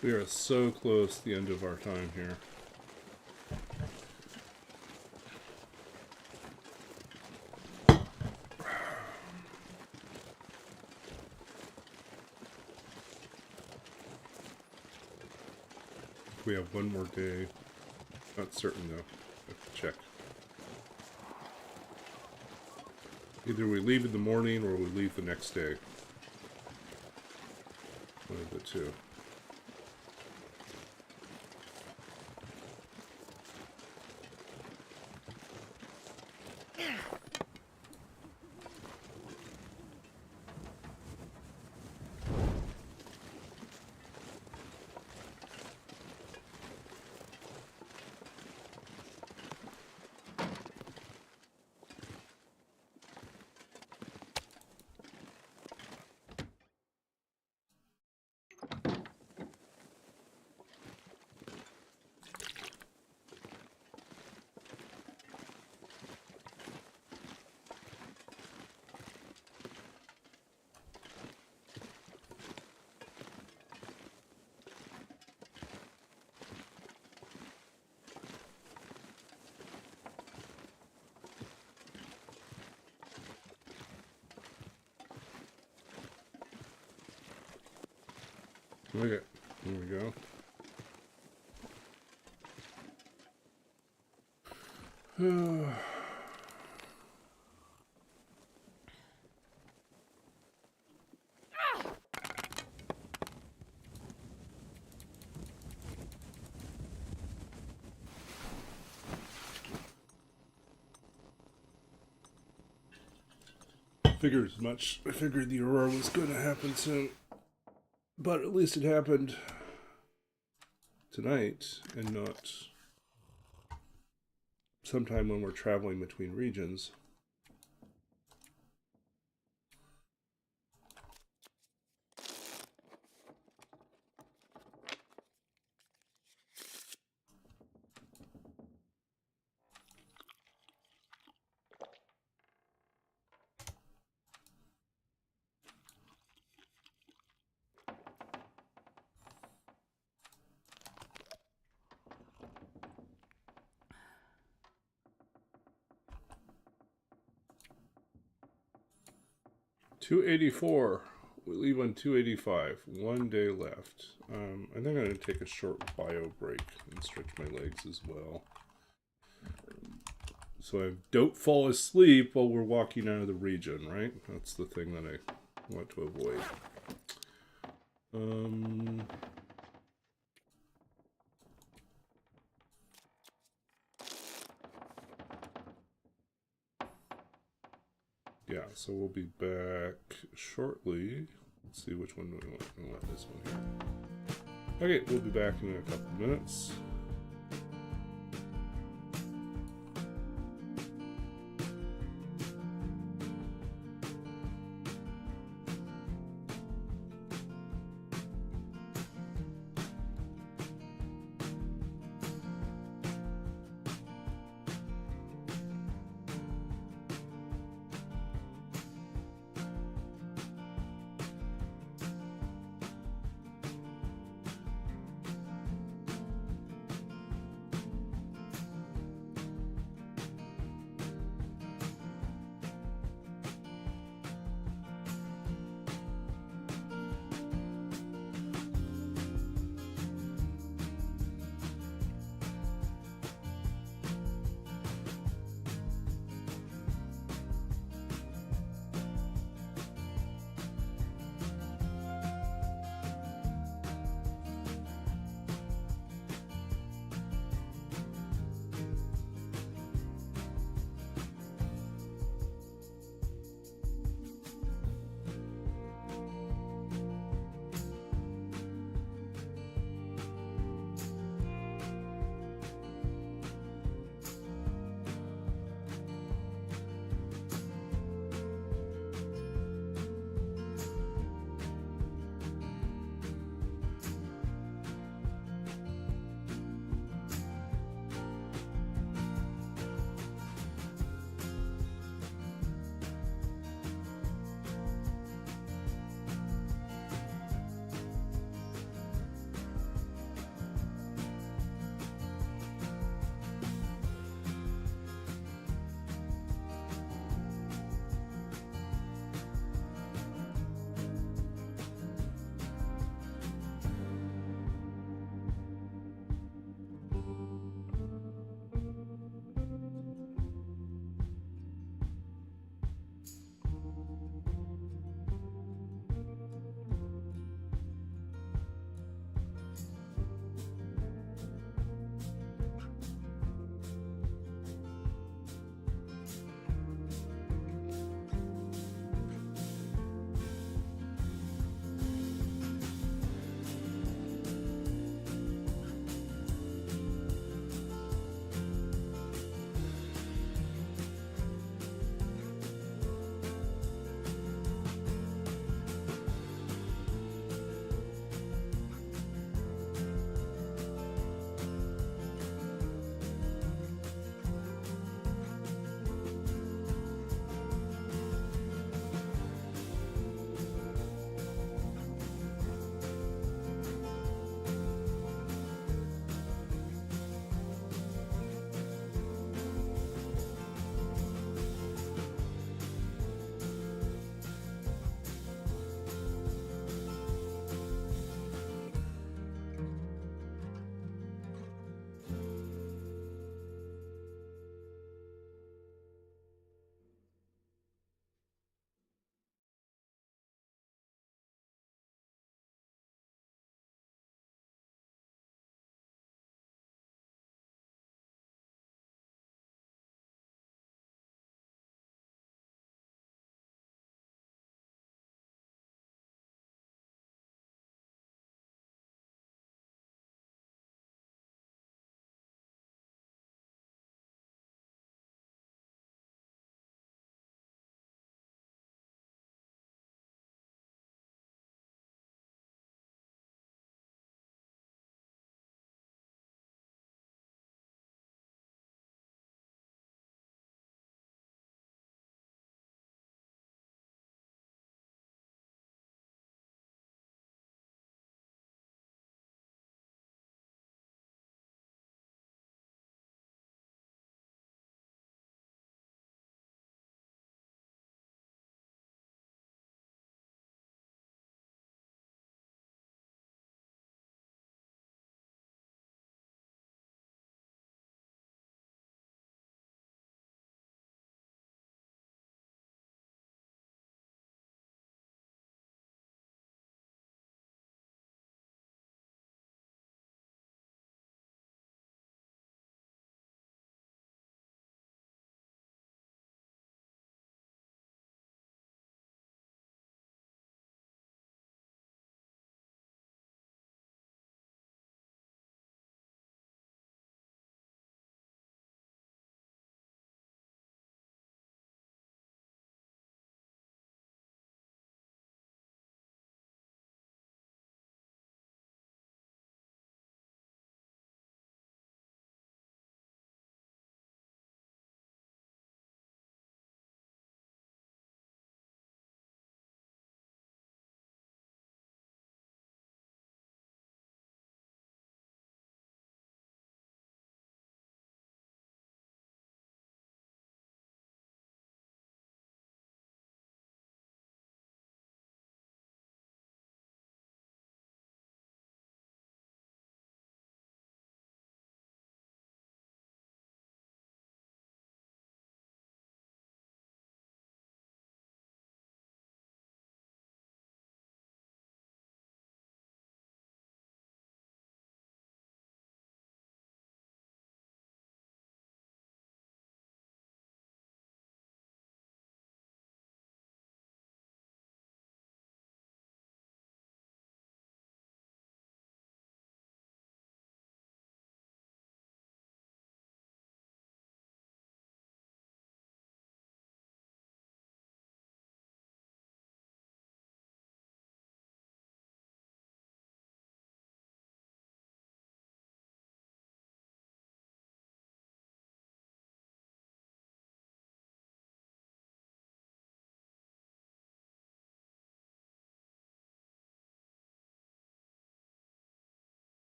We are so close to the end of our time here. We have one more day. Not certain though. Have to check. Either we leave in the morning or we leave the next day. One of the two. Okay, here we go. Figured as much. I figured the aurora was going to happen soon. But at least it happened tonight and not sometime when we're traveling between regions. 284. We leave on 285. 1 day left. I think I'm going to take a short bio break and stretch my legs as well. So I don't fall asleep while we're walking out of the region, right? That's the thing that I want to avoid. Yeah, so we'll be back shortly. Let's see which one do we want. I want this one here. Okay, we'll be back in a couple minutes.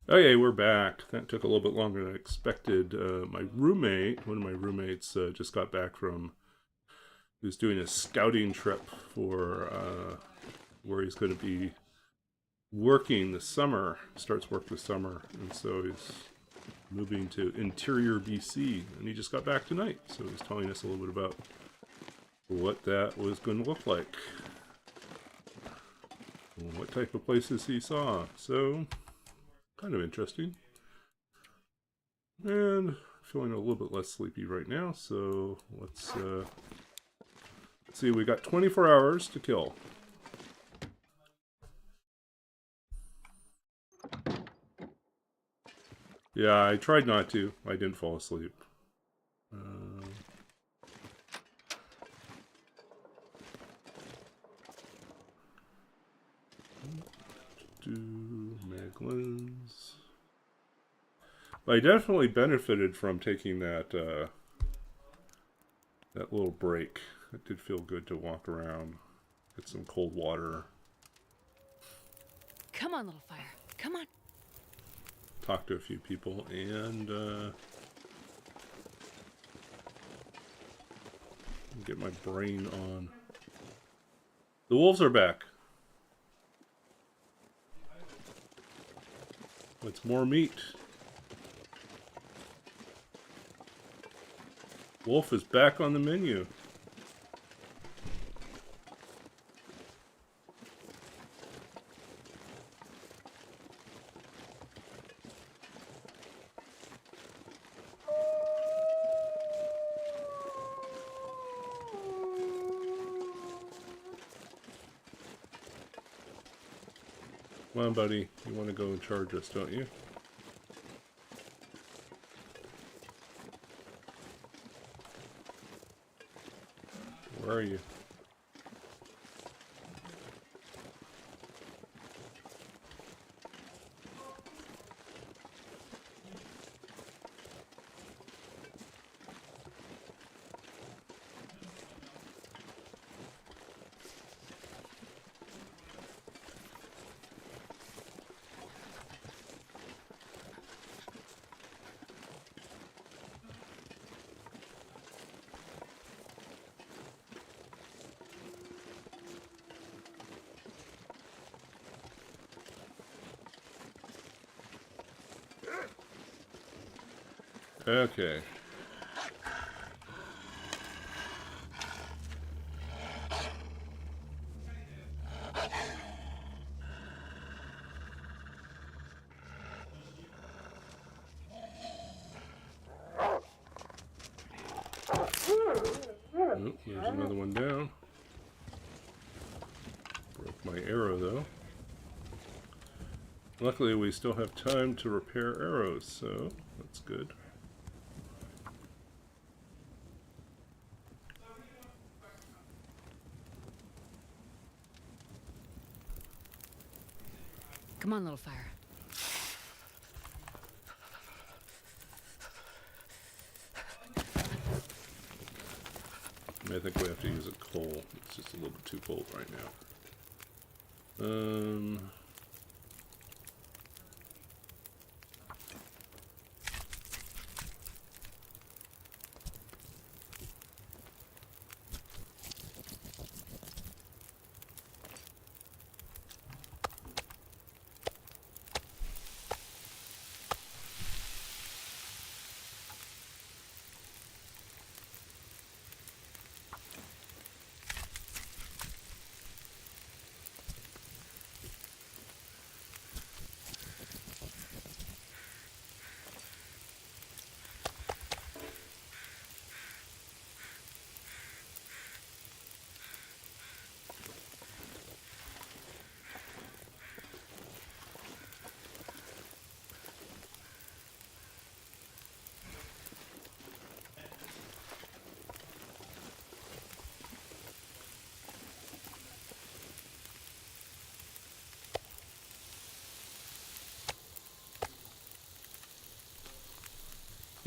Okay, we're back. That took a little bit longer than I expected. My roommate, one of my roommates, just got back from, he was doing a scouting trip for where he's going to be working this summer. Starts work this summer, and so he's moving to interior BC, and he just got back tonight. So he's telling us a little bit about what that was going to look like, what type of places he saw. So kind of interesting. And feeling a little bit less sleepy right now, so let's see. We got 24 hours to kill. Yeah, I tried not to. I didn't fall asleep. Do Maglins. I definitely benefited from taking that that little break. It did feel good to walk around, get some cold water, Come on, little fire. Come on. talk to a few people, and get my brain on. The wolves are back. It's more meat. Wolf is back on the menu. Come on, buddy. You want to go and charge us, don't you? Where are you? Okay. Oh, there's another one down. Broke my arrow though. Luckily we still have time to repair arrows, so that's good. Come on, little fire. I think we have to use a coal. It's just a little bit too cold right now.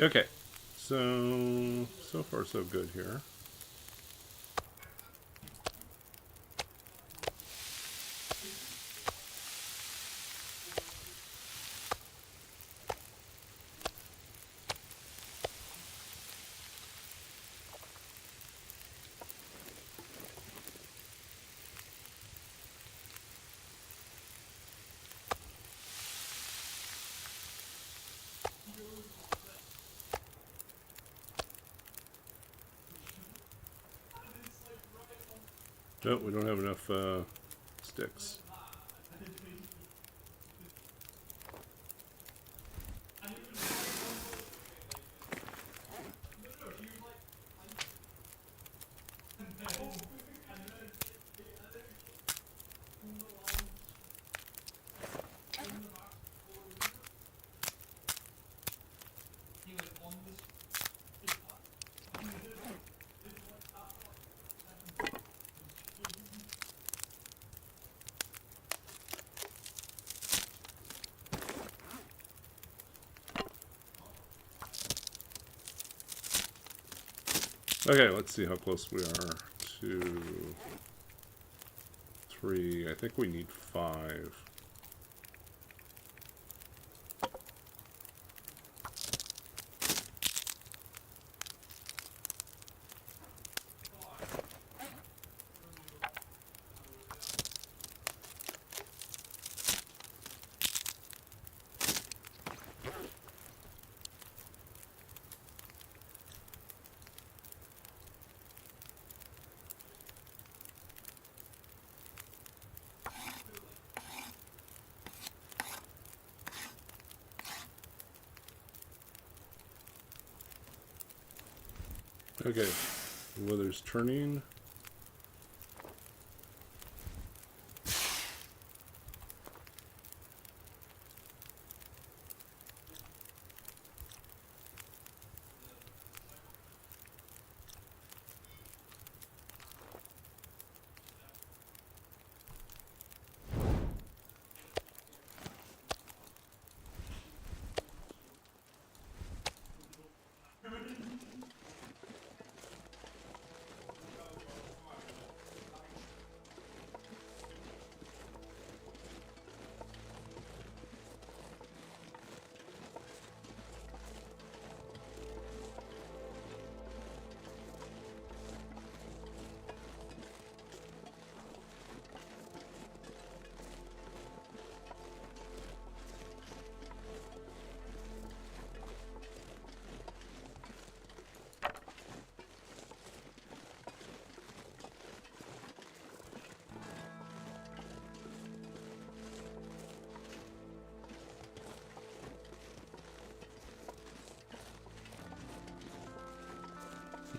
Okay, so far so good here. Nope, we don't have enough sticks. Okay, let's see how close we are to 3. I think we need 5. Okay, the weather's turning.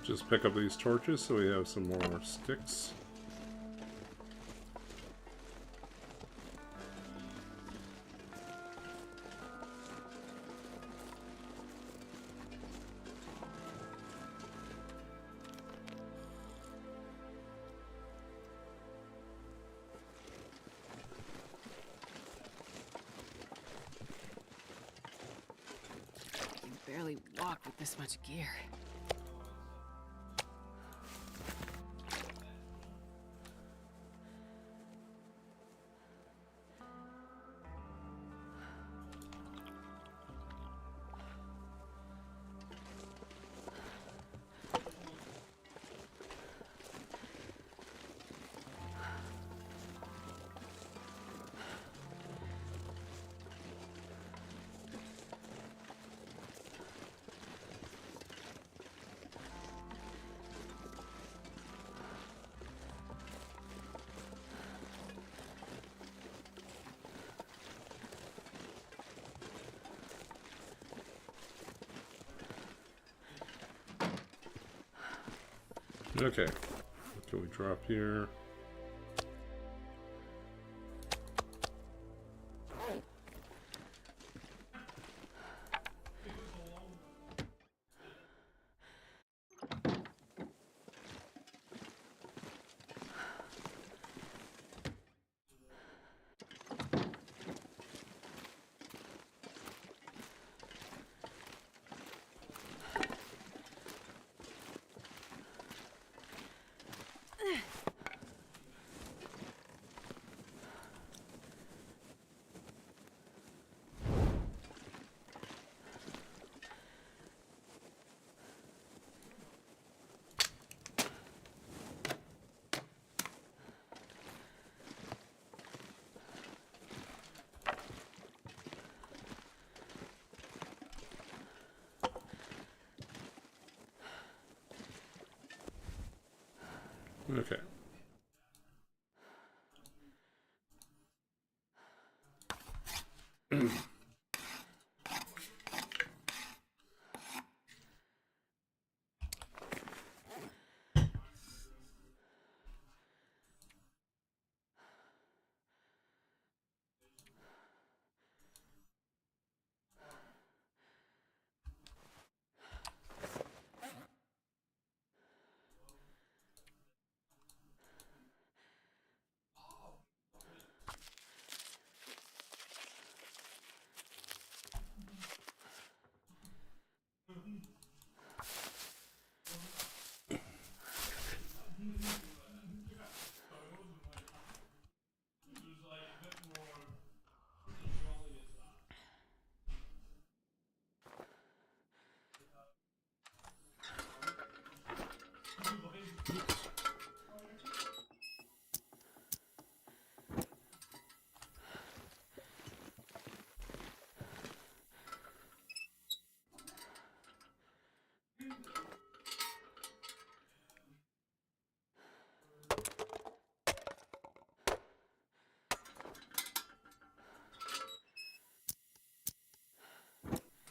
Just pick up these torches so we have some more sticks. I can barely walk with this much gear. Okay, can we drop here? Okay.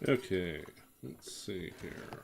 Okay, let's see here.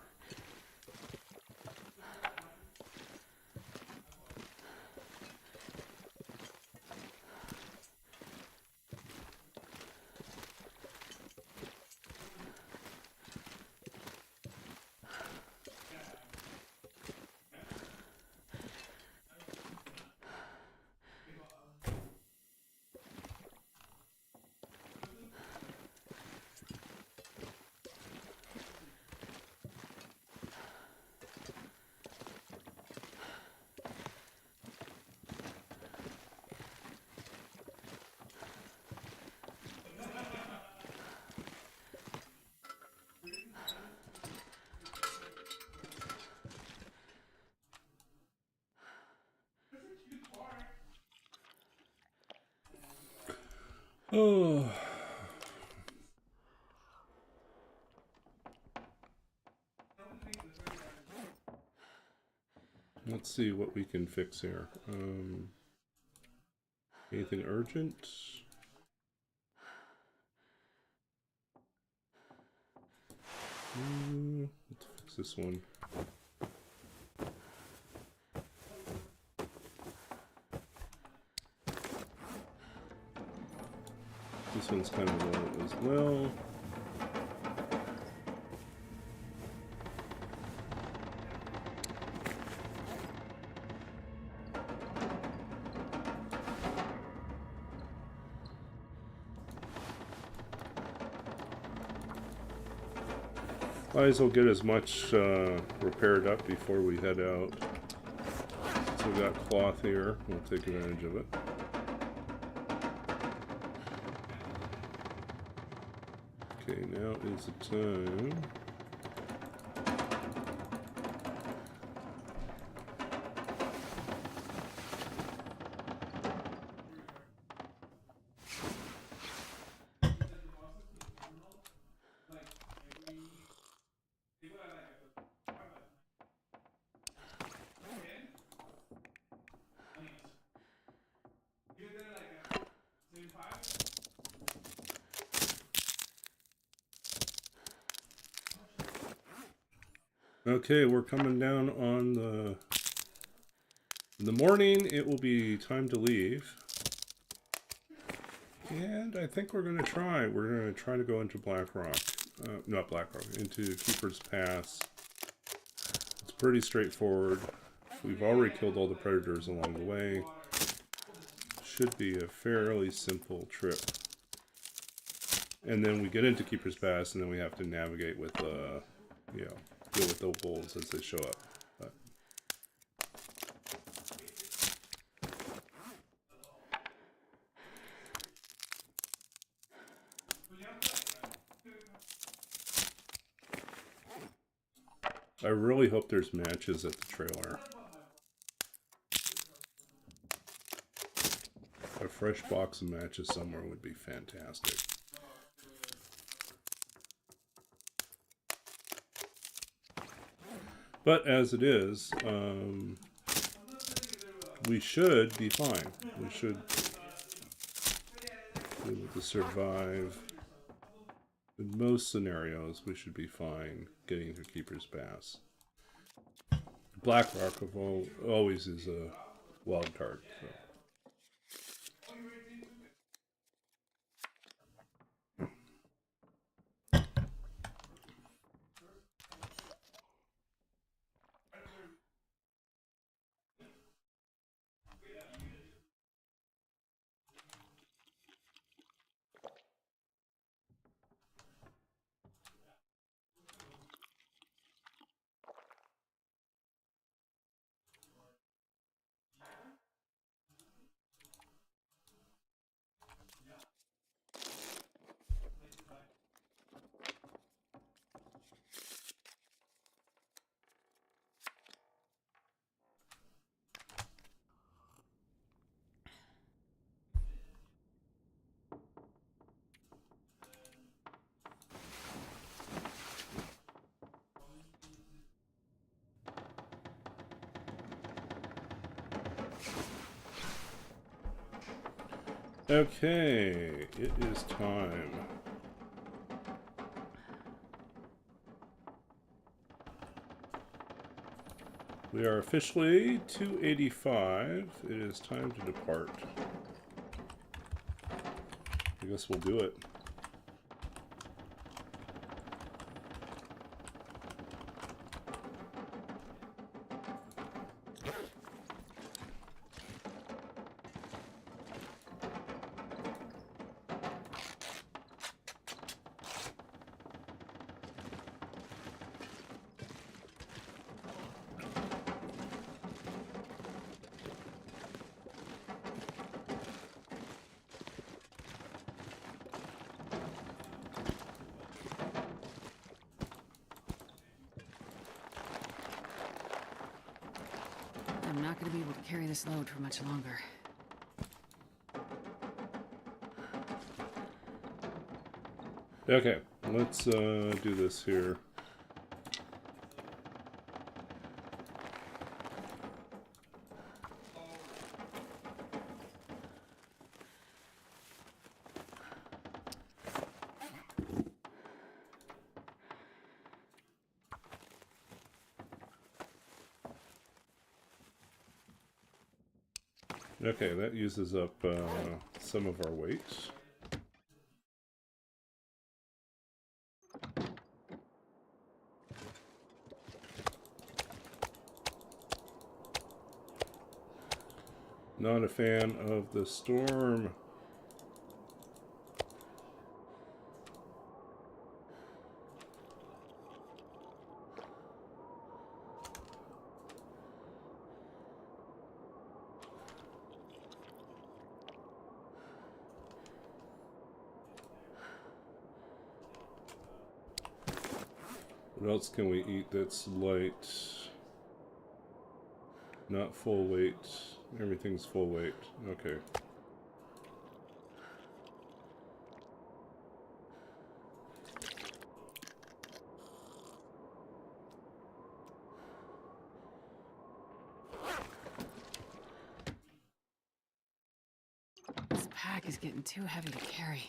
Oh. Let's see what we can fix here. Anything urgent? Let's fix this one. This one's kind of low as well. Might as well get as much repaired up before we head out. So we got cloth here. We'll take advantage of it. Okay, now is the time. Okay, we're coming down on the... In the morning, it will be time to leave. And I think we're going to try. We're going to try to go into Blackrock. Not Blackrock, into Keeper's Pass. It's pretty straightforward. We've already killed all the predators along the way. Should be a fairly simple trip. And then we get into Keeper's Pass, and then we have to navigate with, you know, deal with the wolves as they show up. But I really hope there's matches at the trailer. A fresh box of matches somewhere would be fantastic. But as it is, we should be fine. We should be able to survive In most scenarios, we should be fine getting through Keeper's Pass. Blackrock always is a wild card. So. Okay, it is time. We are officially 285. It is time to depart. I guess we'll do it. I'm not going to be able to carry this load for much longer. Okay, let's do this here. Okay, that uses up some of our weight. Not a fan of the storm. What else can we eat that's light? Not full weight. Everything's full weight. Okay. This pack is getting too heavy to carry.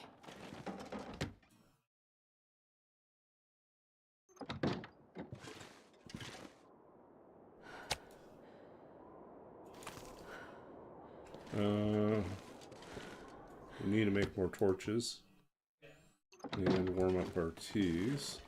We need to make more torches and warm up our teas.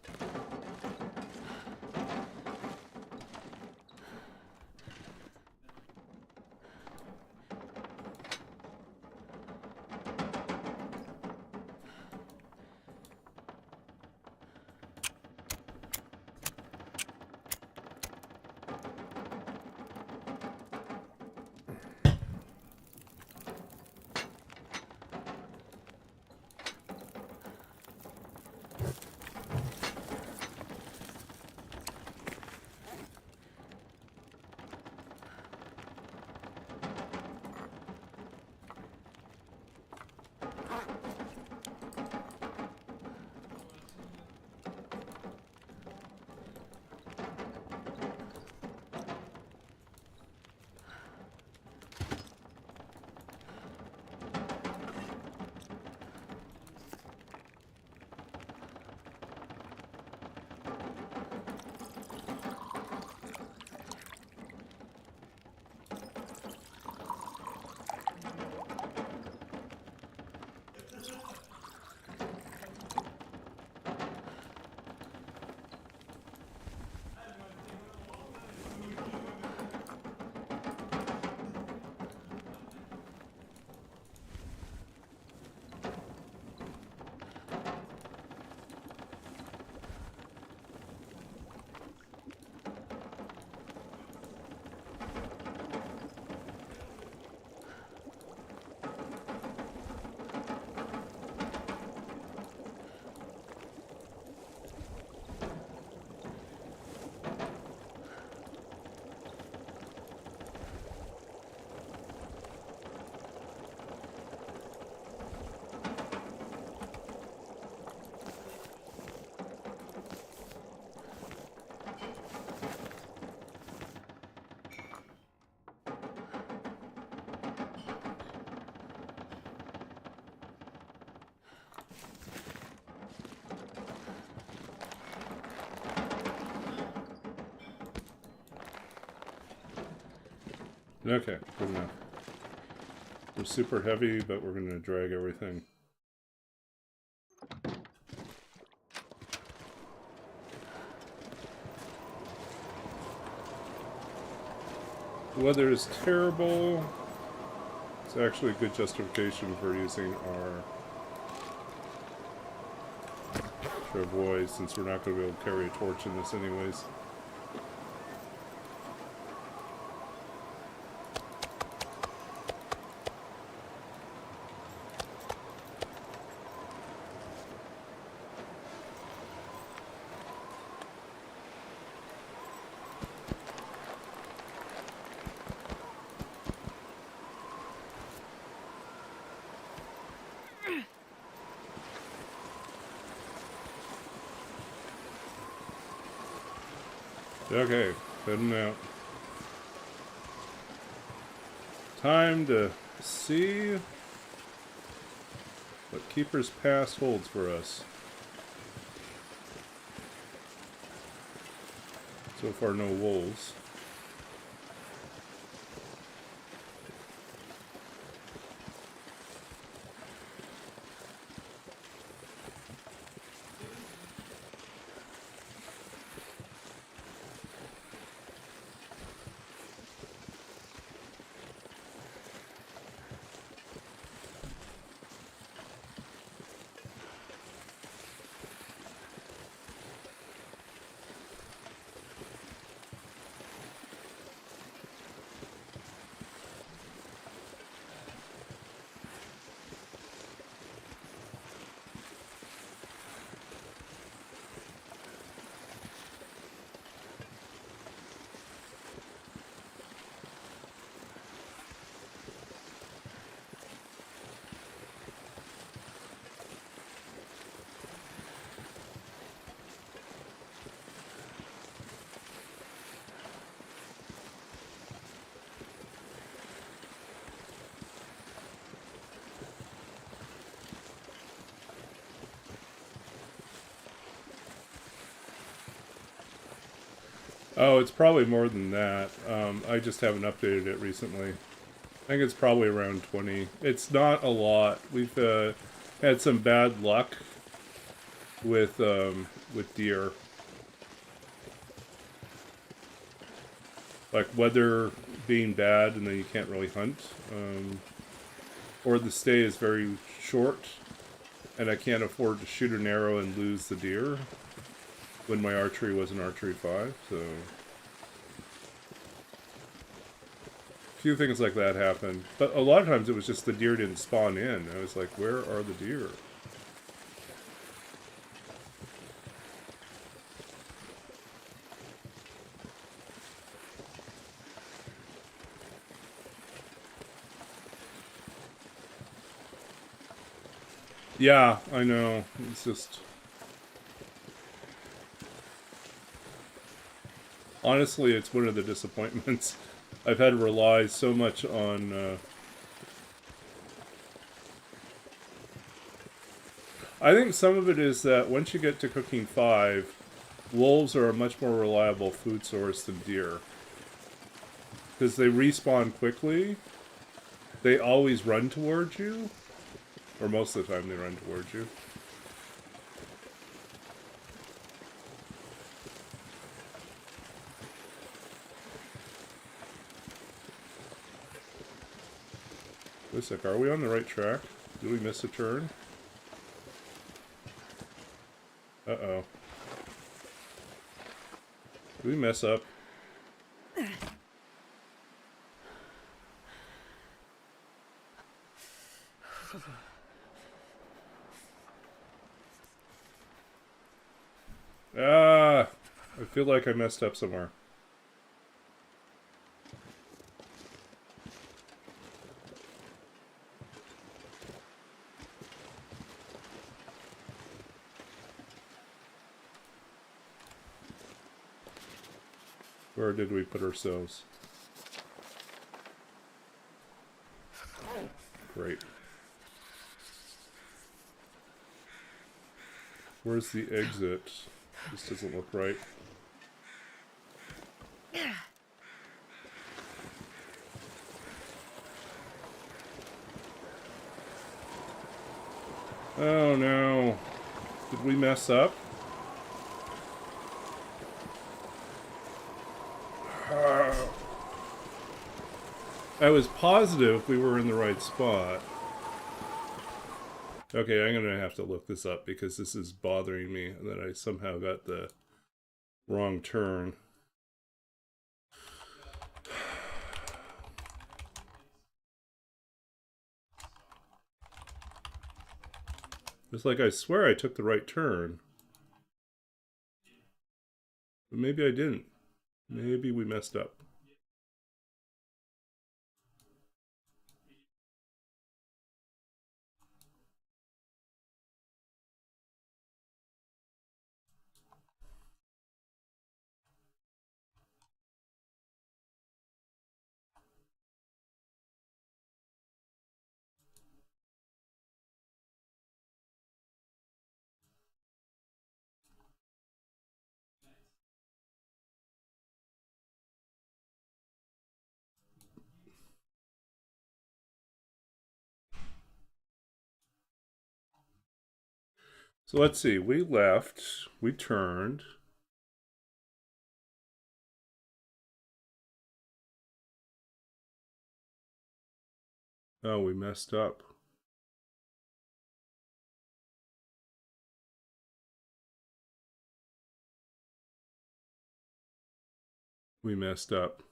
Okay, good enough. We're super heavy, but we're gonna drag everything. The weather is terrible. It's actually a good justification for using our travois, since we're not going to be able to carry a torch in this anyways. Okay, heading out. Time to see what Keeper's Pass holds for us. So far, no wolves. Oh, it's probably more than that. I just haven't updated it recently. I think it's probably around 20. It's not a lot. We've had some bad luck with deer. Like weather being bad and then you can't really hunt. Or the stay is very short and I can't afford to shoot an arrow and lose the deer when my archery was an archery 5, so a few things like that happened. But a lot of times it was just the deer didn't spawn in. I was like, where are the deer? Yeah, I know. It's just... Honestly, it's one of the disappointments. I've had to rely so much on... I think some of it is that once you get to cooking 5, wolves are a much more reliable food source than deer. Because they respawn quickly. They always run towards you. Or most of the time they run towards you. Wait a sec, are we on the right track? Did we miss a turn? Uh-oh. Did we mess up? Ah! I feel like I messed up somewhere. Where did we put ourselves? Great. Where's the exit? This doesn't look right. Oh no. Did we mess up? I was positive we were in the right spot. Okay, I'm gonna have to look this up because this is bothering me that I somehow got the wrong turn. It's like I swear I took the right turn. But maybe I didn't. Maybe we messed up. So let's see. We left. We turned. Oh, we messed up. We messed up.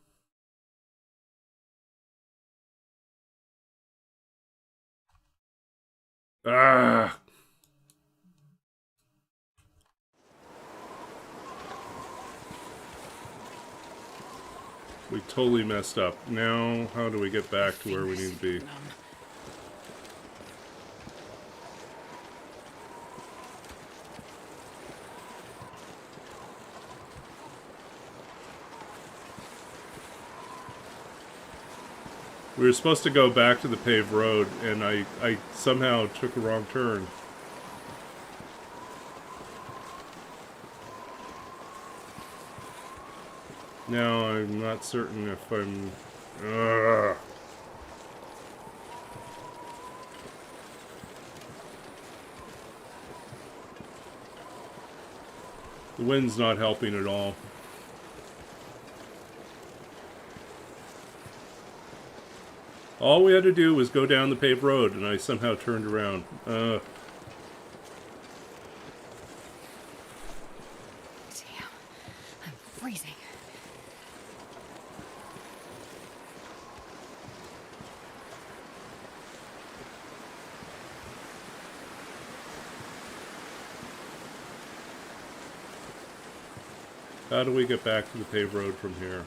Ah! We totally messed up. Now, how do we get back to where we need to be? Numb. We were supposed to go back to the paved road, and I somehow took a wrong turn. Now I'm not certain if I'm... Ugh. The wind's not helping at all. All we had to do was go down the paved road, and I somehow turned around. Damn. I'm freezing. How do we get back to the paved road from here?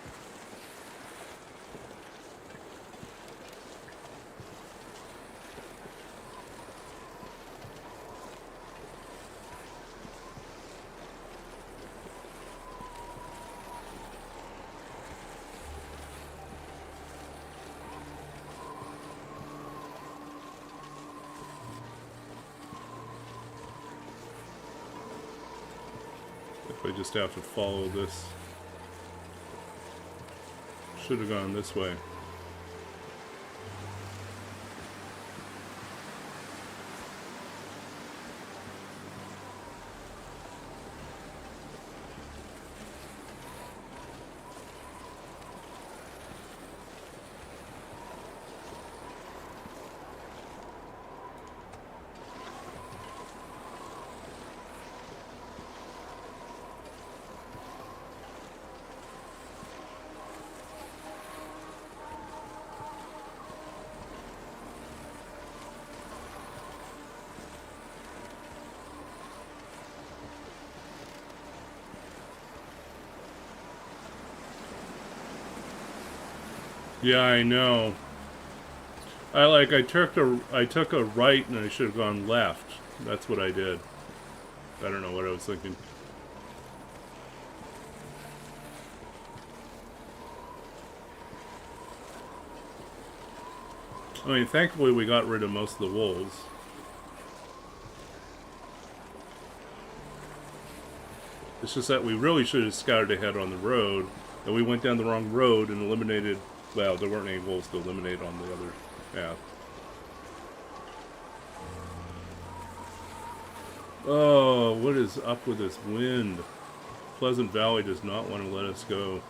I just have to follow this. Should have gone this way. Yeah, I know. I took a right and I should have gone left. That's what I did. I don't know what I was thinking. I mean, thankfully we got rid of most of the wolves. It's just that we really should have scouted ahead on the road, and we went down the wrong road and eliminated... Well, there weren't any wolves to eliminate on the other path. Oh, what is up with this wind? Pleasant Valley does not want to let us go.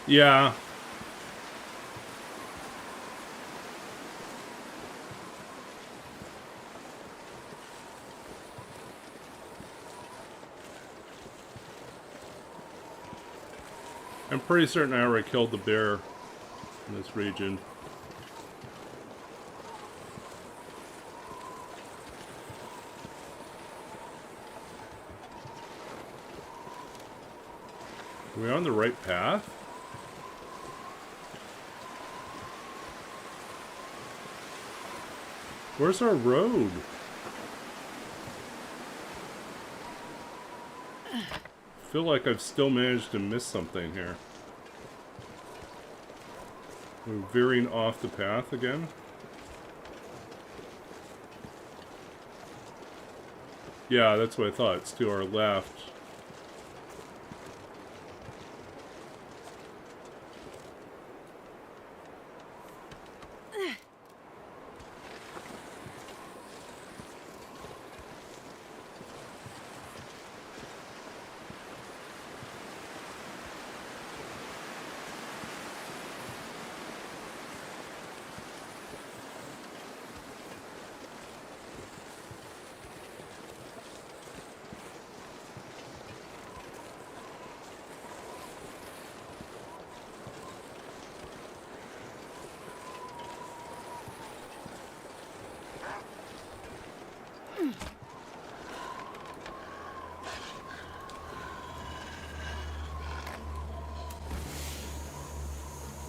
Yeah. I'm pretty certain I already killed the bear in this region. Are we on the right path? Where's our road? I feel like I've still managed to miss something here. We're veering off the path again. Yeah, that's what I thought. It's to our left.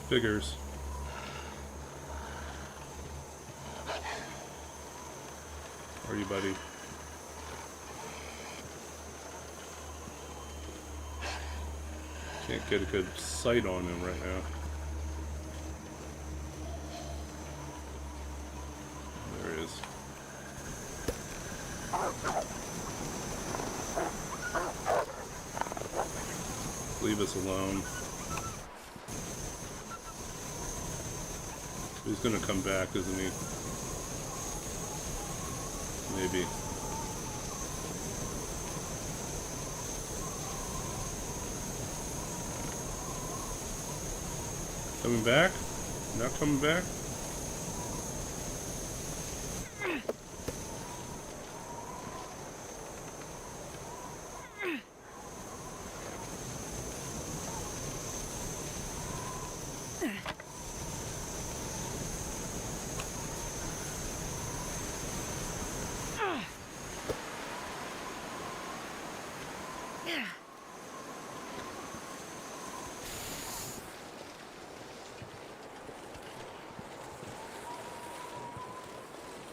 Figures. Where are you, buddy? Can't get a good sight on him right now. There he is. Leave us alone. He's gonna come back, isn't he? Maybe. Coming back? Not coming back?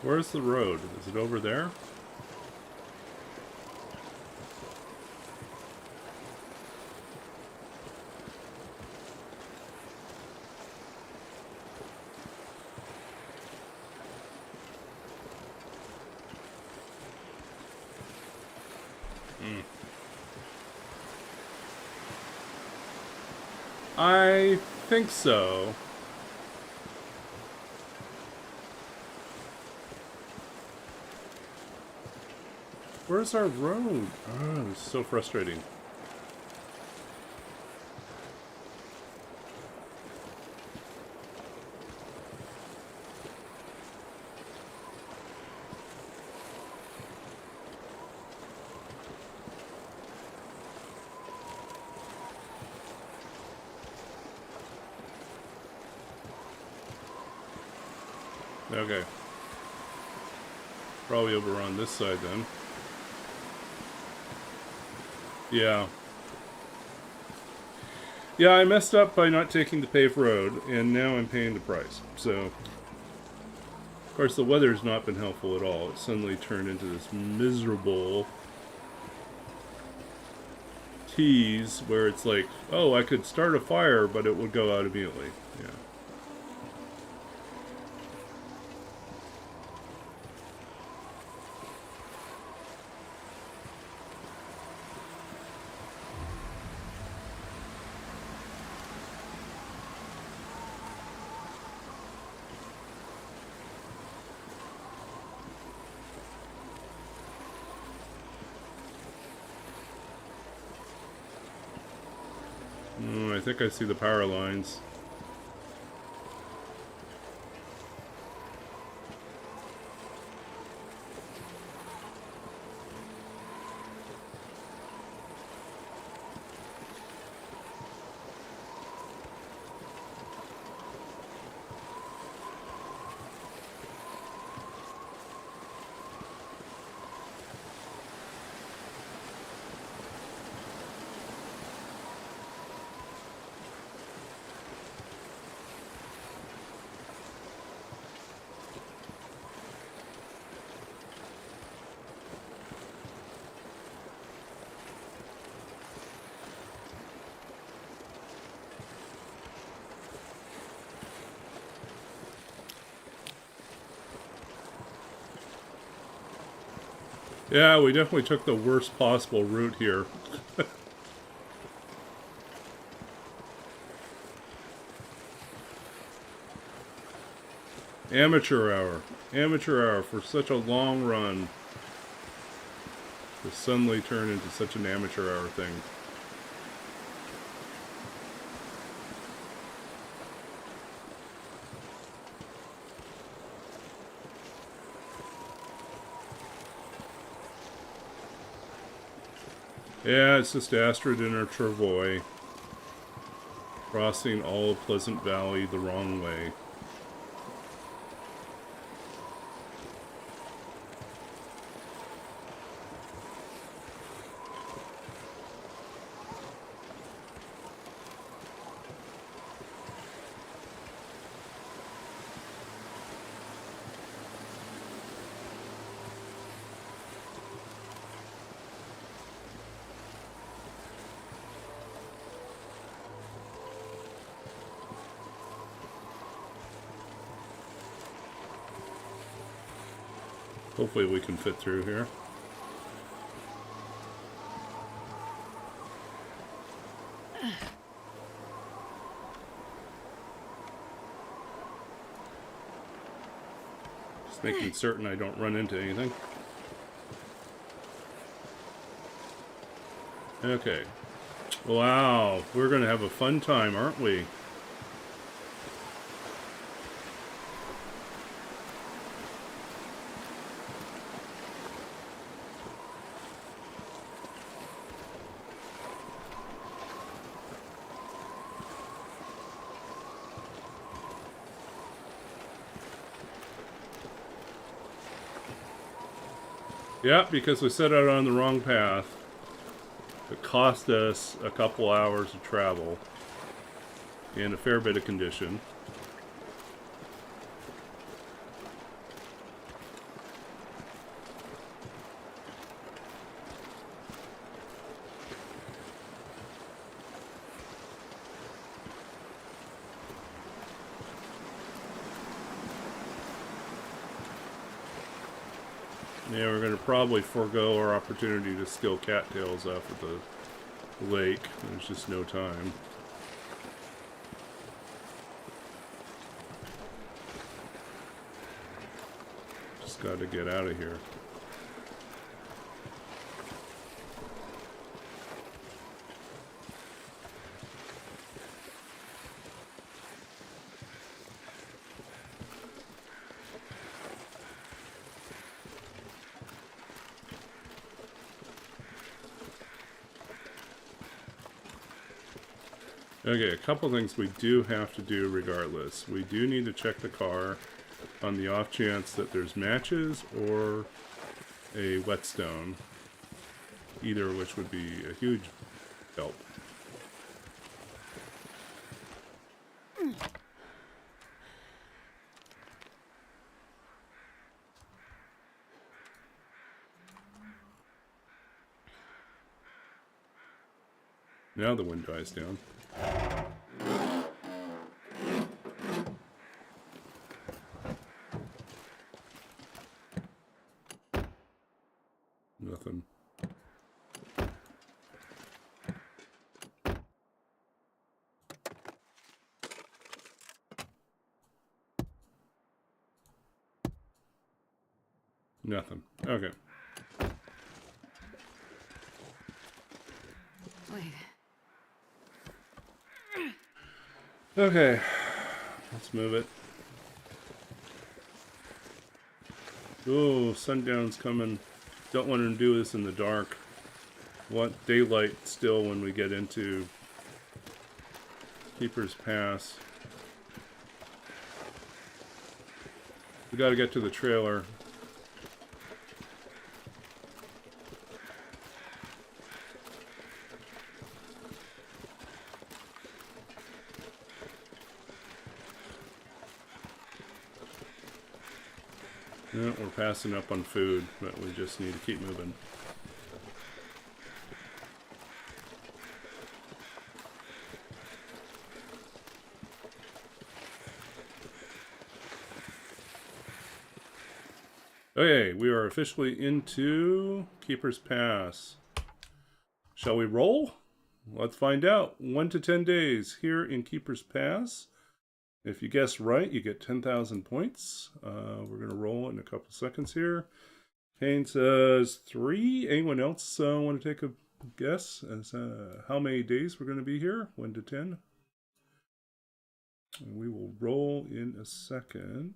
Where's the road? Is it over there? I think so. Where's our road? Oh, it's so frustrating. Okay. Probably over on this side then. Yeah. Yeah, I messed up by not taking the paved road, and now I'm paying the price. So, of course, the weather's not been helpful at all. It suddenly turned into this miserable tease where it's like, oh, I could start a fire, but it would go out immediately. Yeah. I think I see the power lines. Yeah, we definitely took the worst possible route here. Amateur hour. Amateur hour for such a long run. To suddenly turn into such an amateur hour thing. Yeah, it's just Astrid and her Travois crossing all of Pleasant Valley the wrong way. Hopefully we can fit through here. Just making certain I don't run into anything. Okay. Wow, we're gonna have a fun time, aren't we? Yeah, because we set out on the wrong path. It cost us a couple hours of travel and a fair bit of condition. Yeah, we're going to probably forego our opportunity to skill cattails off at the lake. There's just no time. Just got to get out of here. Okay, a couple things we do have to do regardless. We do need to check the car on the off chance that there's matches or a whetstone, either of which would be a huge help. Now the wind dies down. Nothing. Nothing. Okay. Wait. Okay. Let's move it. Oh, sundown's coming. Don't want to do this in the dark. Want daylight still when we get into Keeper's Pass. We gotta get to the trailer. Yeah, we're passing up on food, but we just need to keep moving. Okay, we are officially into Keeper's Pass. Shall we roll? Let's find out. 1 to 10 days here in Keeper's Pass. If you guess right, you get 10,000 points. We're going to roll in a couple seconds here. Kane says 3. Anyone else want to take a guess as how many days we're going to be here? 1 to 10. And we will roll in a second.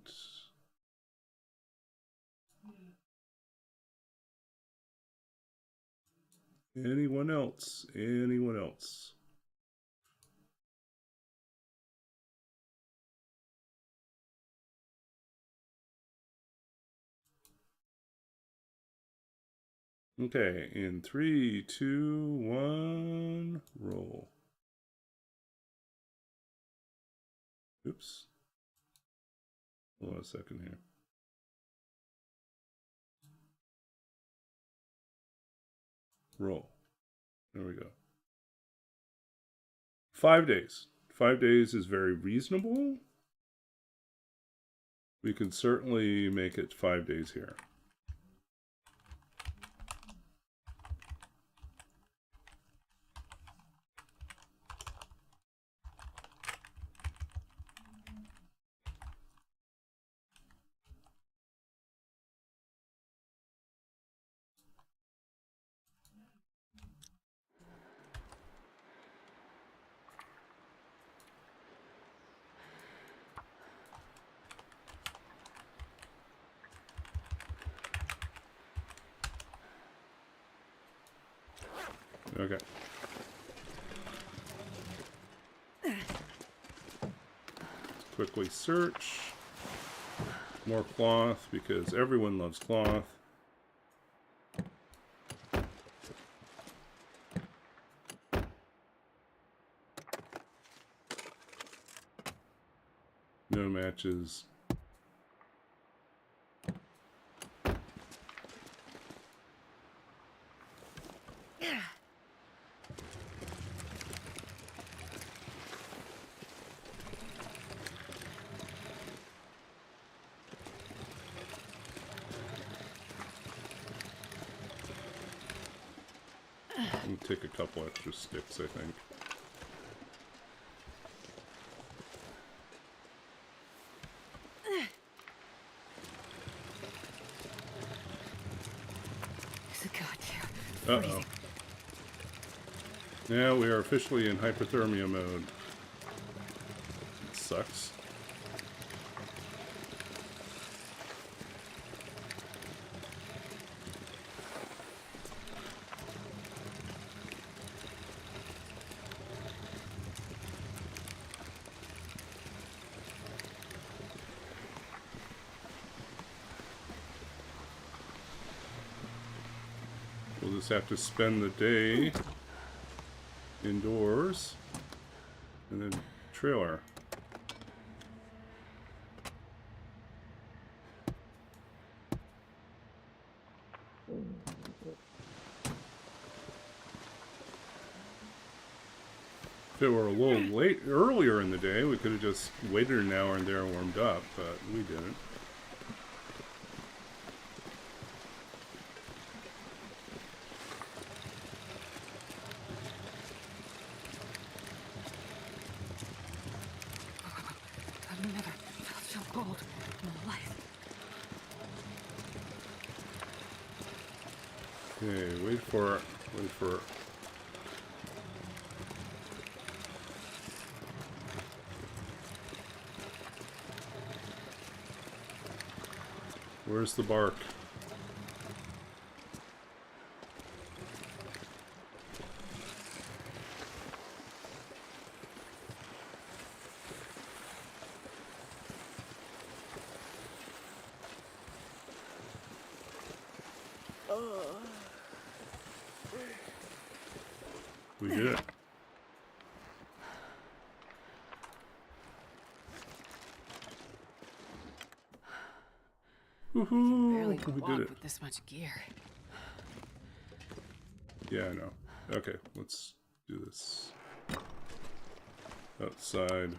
Anyone else? Anyone else? Okay, in 3, 2, 1, roll. Oops. Hold on a second here. Roll. There we go. 5 days. 5 days is very reasonable. We can certainly make it 5 days here. Okay. Quickly search. More cloth because everyone loves cloth. No matches. I'll take a couple extra sticks, I think. Uh-oh. Now we are officially in hypothermia mode. It sucks. just have to spend the day indoors. And then trailer. If it were a little earlier in the day, we could have just waited an hour in there and warmed up, but we didn't. I've never felt so cold in my life. Okay, wait for it. Wait for it. Where's the bark? We did it. Woohoo! Barely We walk did it. with this much gear. Yeah, I know. Okay, let's do this. Outside.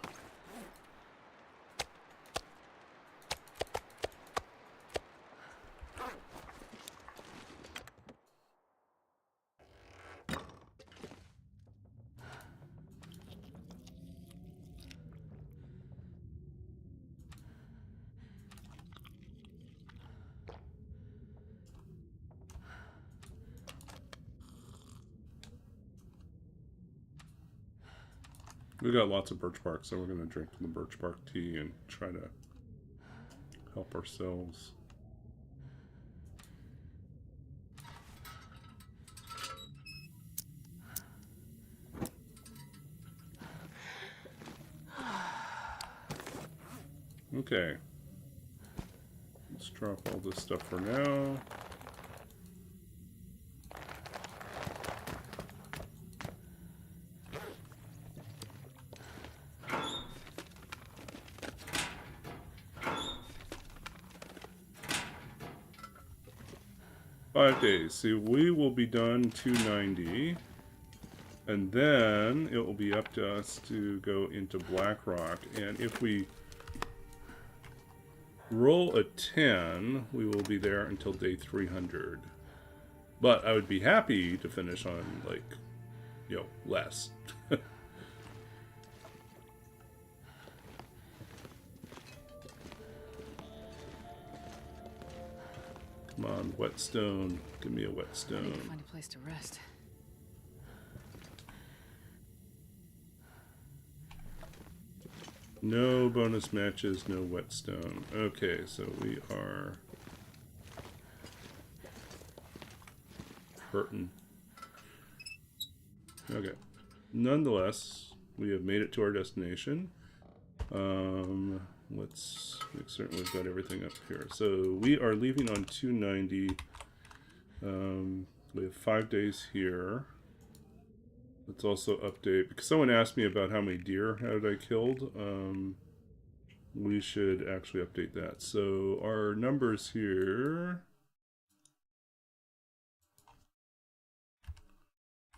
We got lots of birch bark, so we're going to drink the birch bark tea and try to help ourselves. Okay. Let's drop all this stuff for now. Five days. See, we will be done 290. And then it will be up to us to go into Blackrock. And if we roll a 10, we will be there until day 300. But I would be happy to finish on, like, you know, less. Come on, whetstone. Give me a I need to whetstone. find a place to rest. No bonus matches, no whetstone. Okay, so we are hurting. Okay. Nonetheless, we have made it to our destination. Let's make certain we've got everything up here. So we are leaving on 290. We have 5 days here. Let's also update, because someone asked me about how many deer had I killed. We should actually update that. So our numbers here.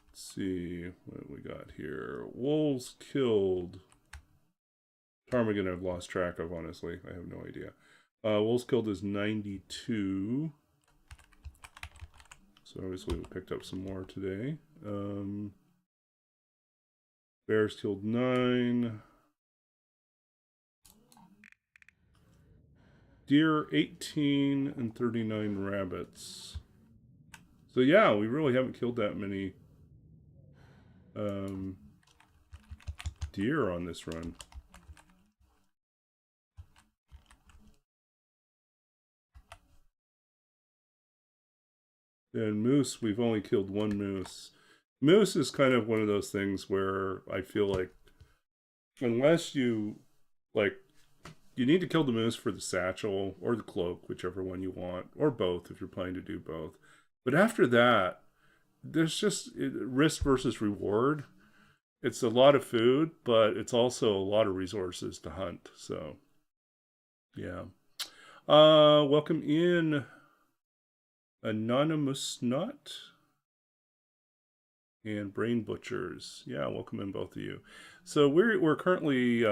Let's see what we got here. Wolves killed. Ptarmigan I've lost track of, honestly. I have no idea. Wolves killed is 92. So obviously we picked up some more today. Bears killed 9. Deer 18 and 39 rabbits. So yeah, we really haven't killed that many deer on this run. And moose, we've only killed 1 moose. Moose is kind of one of those things where I feel like unless you, like, you need to kill the moose for the satchel or the cloak, whichever one you want, or both if you're planning to do both. But after that, there's just risk versus reward. It's a lot of food, but it's also a lot of resources to hunt. So, yeah. Welcome in, Anonymous Nut and Brain Butchers. Yeah, welcome in, both of you. So we're currently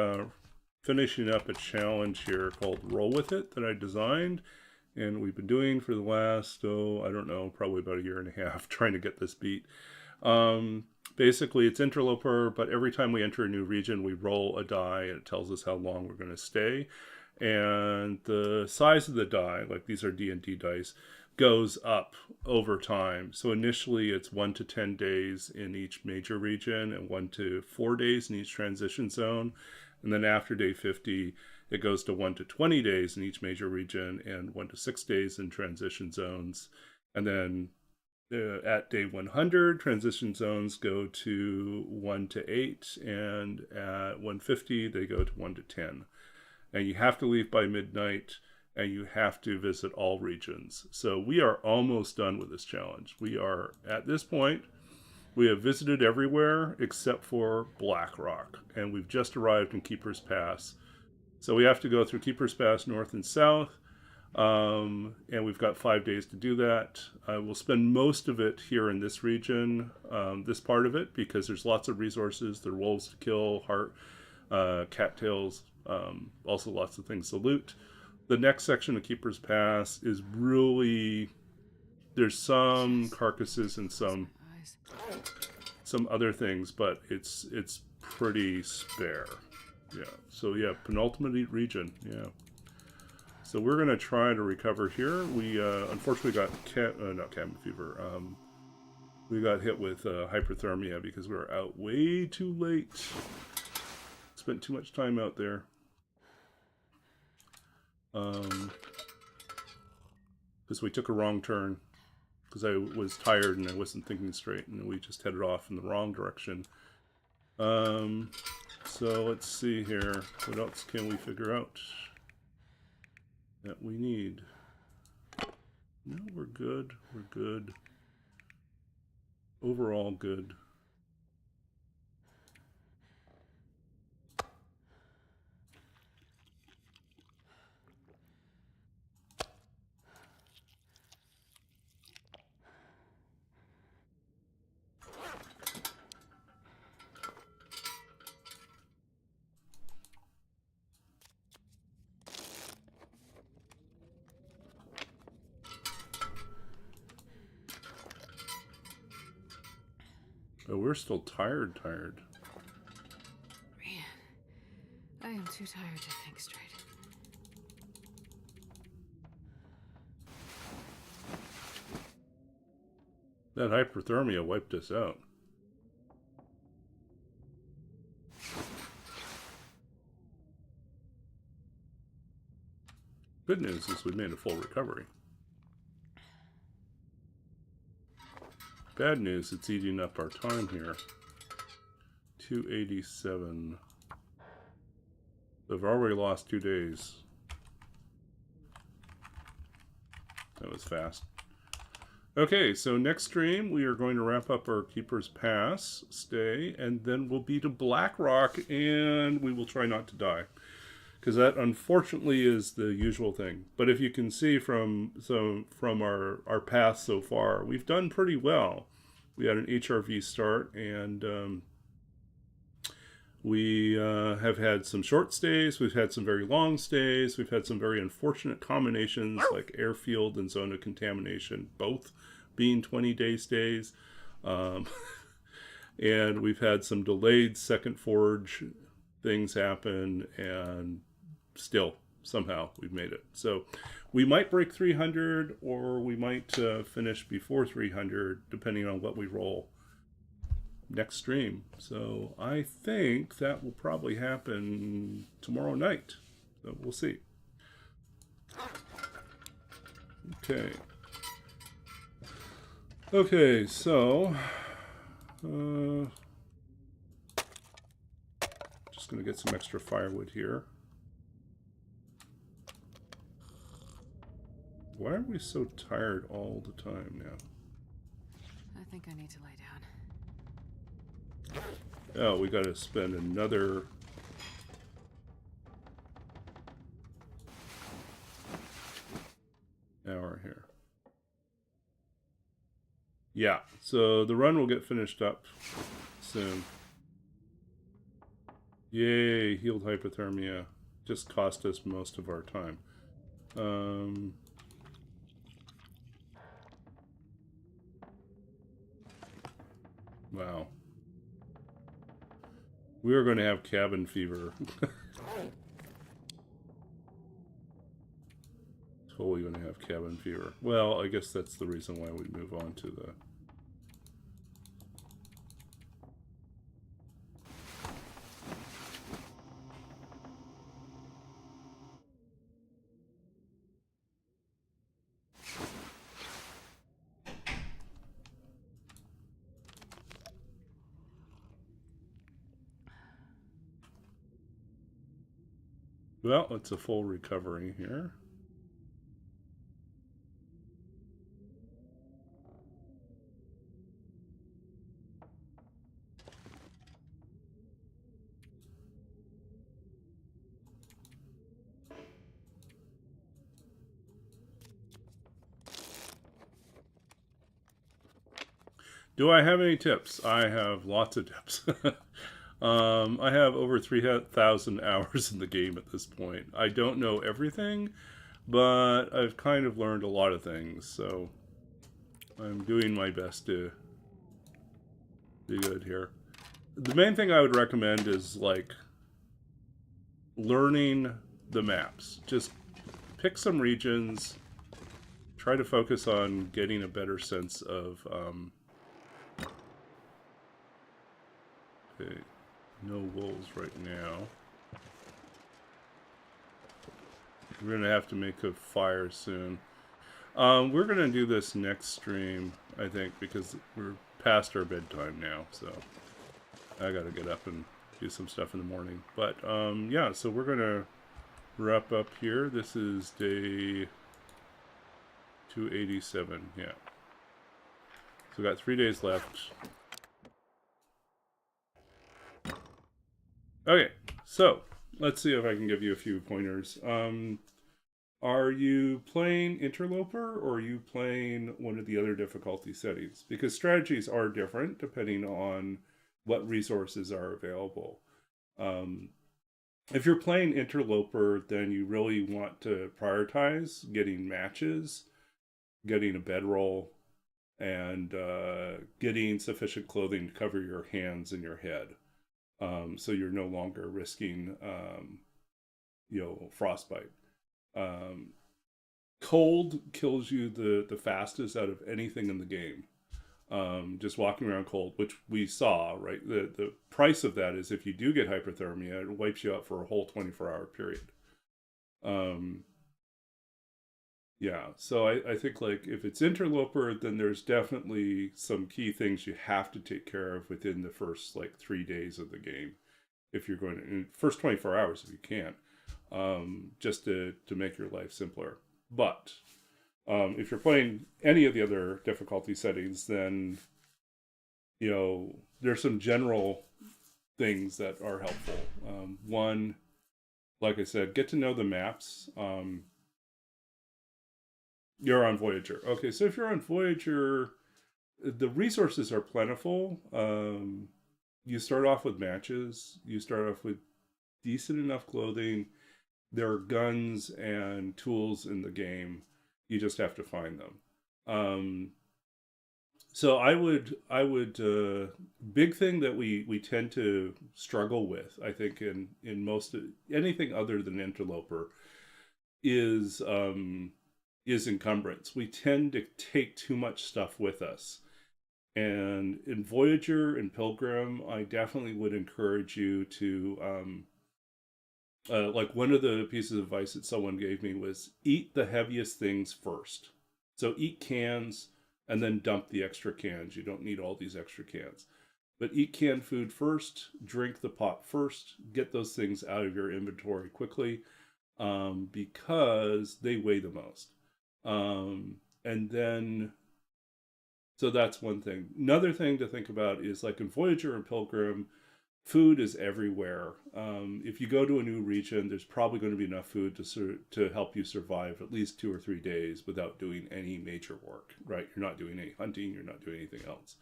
finishing up a challenge here called Roll With It that I designed, and we've been doing for the last, I don't know, probably about a year and a half trying to get this beat. Basically, it's interloper, but every time we enter a new region, we roll a die, and it tells us how long we're going to stay. And the size of the die, like these are D&D dice, goes up over time. So initially, it's 1 to 10 days in each major region, and 1 to 4 days in each transition zone. And then after day 50, it goes to 1 to 20 days in each major region, and 1 to 6 days in transition zones. And then at day 100, transition zones go to 1 to 8, and at 150, they go to 1 to 10. And you have to leave by midnight, and you have to visit all regions. So we are almost done with this challenge. We are, at this point, we have visited everywhere except for Blackrock, and we've just arrived in Keeper's Pass. So we have to go through Keeper's Pass north and south, and we've got 5 days to do that. We'll spend most of it here in this region, this part of it, because there's lots of resources. There are wolves to kill, cattails, also lots of things to loot. The next section of Keeper's Pass is really, there's some carcasses and some other things, but it's pretty spare. Yeah. So yeah, penultimate region. Yeah. So we're gonna try to recover here. We unfortunately got not cabin fever. We got hit with hypothermia because we were out way too late. Spent too much time out there. Because we took a wrong turn. Because I was tired and I wasn't thinking straight, and we just headed off in the wrong direction. So let's see here. What else can we figure out that we need? No, we're good. We're good. Overall good. Oh, we're still tired. Man, I am too tired to think straight. That hypothermia wiped us out. Good news is we made a full recovery. Bad news, it's eating up our time here. 287. We've already lost 2 days. That was fast. Okay, so next stream we are going to wrap up our Keeper's Pass stay, and then we'll be to Blackrock, and we will try not to die. Because that unfortunately is the usual thing. But if you can see from our path so far, we've done pretty well. We had an HRV start, and we have had some short stays. We've had some very long stays. We've had some very unfortunate combinations like airfield and zone of contamination, both being 20-day stays. And we've had some delayed second forge things happen, and still somehow we've made it. So we might break 300, or we might finish before 300 depending on what we roll next stream. So I think that will probably happen tomorrow night, so we'll see. Okay, so just gonna get some extra firewood here. Why are we so tired all the time now? think I need to lay down. Oh, we got to spend another... hour here. Yeah, so the run will get finished up soon. Yay, healed hypothermia. Just cost us most of our time. Wow. We are going to have cabin fever. Totally going to have cabin fever. Well, I guess that's the reason why we move on to the... Well, it's a full recovery here. Do I have any tips? I have lots of tips. I have over 3,000 hours in the game at this point. I don't know everything, but I've kind of learned a lot of things, so I'm doing my best to be good here. The main thing I would recommend is, like, learning the maps. Just pick some regions, try to focus on getting a better sense of... Okay, no wolves right now. We're gonna have to make a fire soon. We're gonna do this next stream, I think, because we're past our bedtime now, so I gotta get up and do some stuff in the morning. But yeah, so we're gonna wrap up here. This is day 287, yeah. So we got 3 days left. Okay, so let's see if I can give you a few pointers. Are you playing Interloper or are you playing one of the other difficulty settings? Because strategies are different depending on what resources are available. If you're playing Interloper, then you really want to prioritize getting matches, getting a bedroll, and getting sufficient clothing to cover your hands and your head. So you're no longer risking, frostbite. Cold kills you the fastest out of anything in the game. Just walking around cold, which we saw, right? The price of that is if you do get hypothermia, it wipes you out for a whole 24-hour period. Yeah, so I think, like, if it's Interloper, then there's definitely some key things you have to take care of within the first, like, 3 days of the game. If you're going to, in the first 24 hours if you can, just to make your life simpler. But if you're playing any of the other difficulty settings, then, there's some general things that are helpful. One, like I said, get to know the maps. You're on Voyager. Okay, so if you're on Voyager, the resources are plentiful. You start off with matches. You start off with decent enough clothing. There are guns and tools in the game. You just have to find them. So I would big thing that we tend to struggle with, I think, in most anything other than Interloper is encumbrance. We tend to take too much stuff with us. And in Voyager and Pilgrim, I definitely would encourage you to, like, one of the pieces of advice that someone gave me was eat the heaviest things first. So eat cans and then dump the extra cans. You don't need all these extra cans. But eat canned food first, drink the pot first, get those things out of your inventory quickly, because they weigh the most. And then So that's one thing. Another thing to think about is like in Voyager and Pilgrim, food is everywhere. If you go to a new region, there's probably going to be enough food to help you survive at least 2 or 3 days without doing any major work, right? You're not doing any hunting, you're not doing anything else.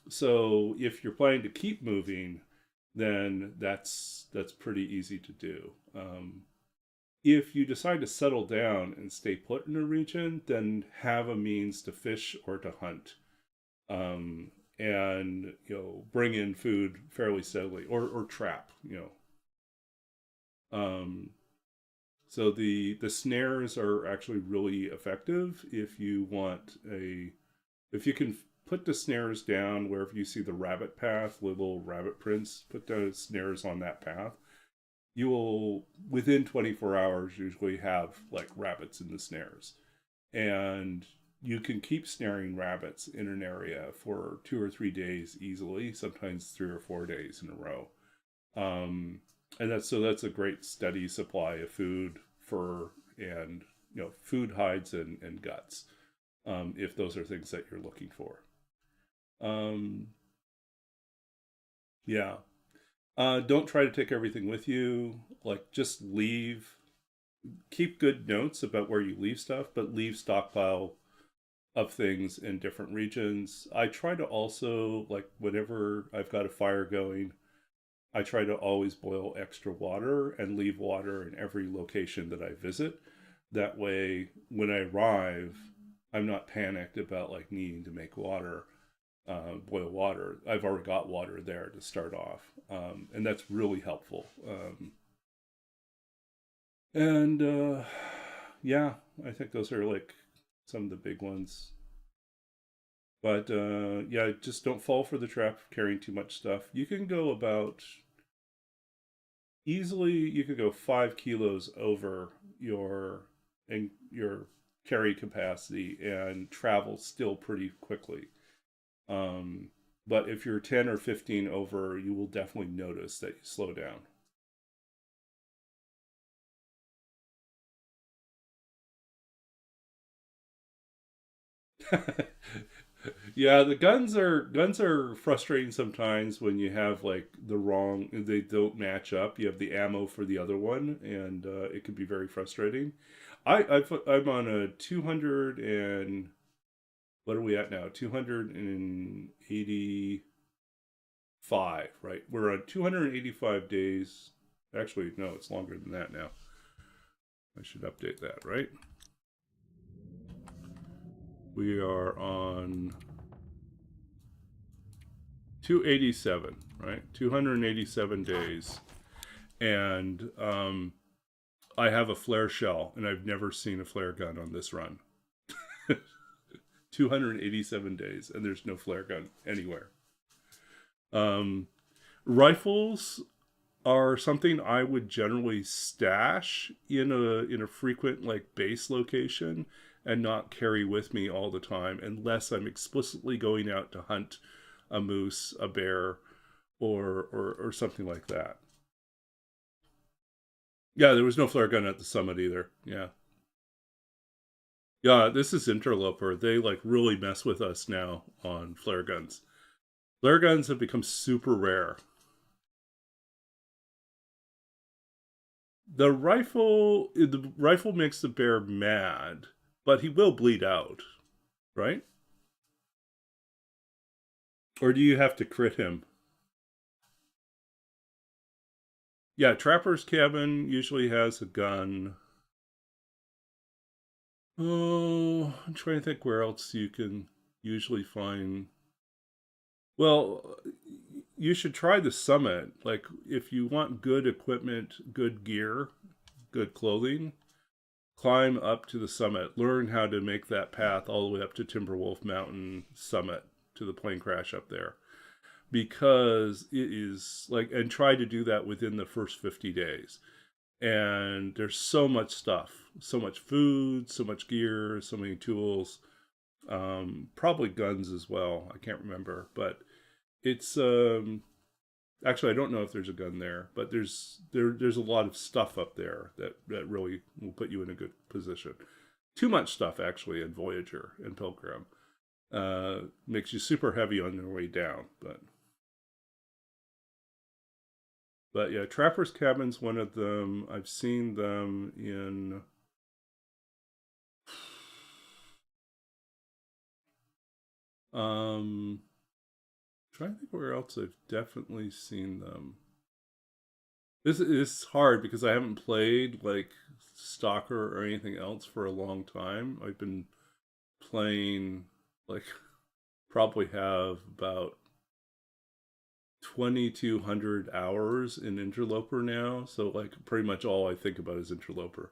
So if you're planning to keep moving, then that's pretty easy to do. If you decide to settle down and stay put in a region, then have a means to fish or to hunt, and bring in food fairly steadily, or trap. So the snares are actually really effective if you can put the snares down wherever you see the rabbit path, little rabbit prints. Put the snares on that path. You will, within 24 hours, usually have like rabbits in the snares. And you can keep snaring rabbits in an area for 2 or 3 days easily, sometimes 3 or 4 days in a row. And that's a great steady supply of food, fur, and food, hides, and guts, if those are things that you're looking for. Yeah. Don't try to take everything with you. Like, just leave. Keep good notes about where you leave stuff, but leave stockpile of things in different regions. I try to also, like, whenever I've got a fire going, I try to always boil extra water and leave water in every location that I visit. That way, when I arrive, I'm not panicked about like needing to make water. Boil water. I've already got water there to start off, and that's really helpful. Yeah, I think those are like some of the big ones. But yeah, just don't fall for the trap of carrying too much stuff. You can go you could go 5 kilos over your carry capacity and travel still pretty quickly. But if you're 10 or 15 over, you will definitely notice that you slow down. Yeah, the guns are frustrating sometimes when you have like they don't match up. You have the ammo for the other one, and it can be very frustrating. I'm on a 200 and what are we at now? 285, right? We're on 285 days. Actually, no, it's longer than that now. I should update that, right? We are on 287, right? 287 days. And I have a flare shell, and I've never seen a flare gun on this run. 287 days, and there's no flare gun anywhere. Rifles are something I would generally stash in a frequent like base location and not carry with me all the time unless I'm explicitly going out to hunt a moose, a bear, or something like that. Yeah, there was no flare gun at the summit either. Yeah. Yeah, this is Interloper. They like really mess with us now on flare guns. Flare guns have become super rare. The rifle makes the bear mad, but he will bleed out, right? Or do you have to crit him? Yeah, Trapper's Cabin usually has a gun. Oh, I'm trying to think where else you can usually find. Well, you should try the summit. Like, if you want good equipment, good gear, good clothing, climb up to the summit. Learn how to make that path all the way up to Timberwolf Mountain summit to the plane crash up there. Because it is like, and try to do that within the first 50 days. And there's so much stuff, so much food, so much gear, so many tools, probably guns as well. I can't remember, but it's actually I don't know if there's a gun there, but there's a lot of stuff up there that really will put you in a good position. Too much stuff actually in Voyager and Pilgrim. makes you super heavy on your way down. But yeah, Trapper's Cabin's one of them. I've seen them in trying to think where else I've definitely seen them. This is hard because I haven't played like Stalker or anything else for a long time. I've been playing like probably have about 2,200 hours in Interloper now, so like pretty much all I think about is Interloper.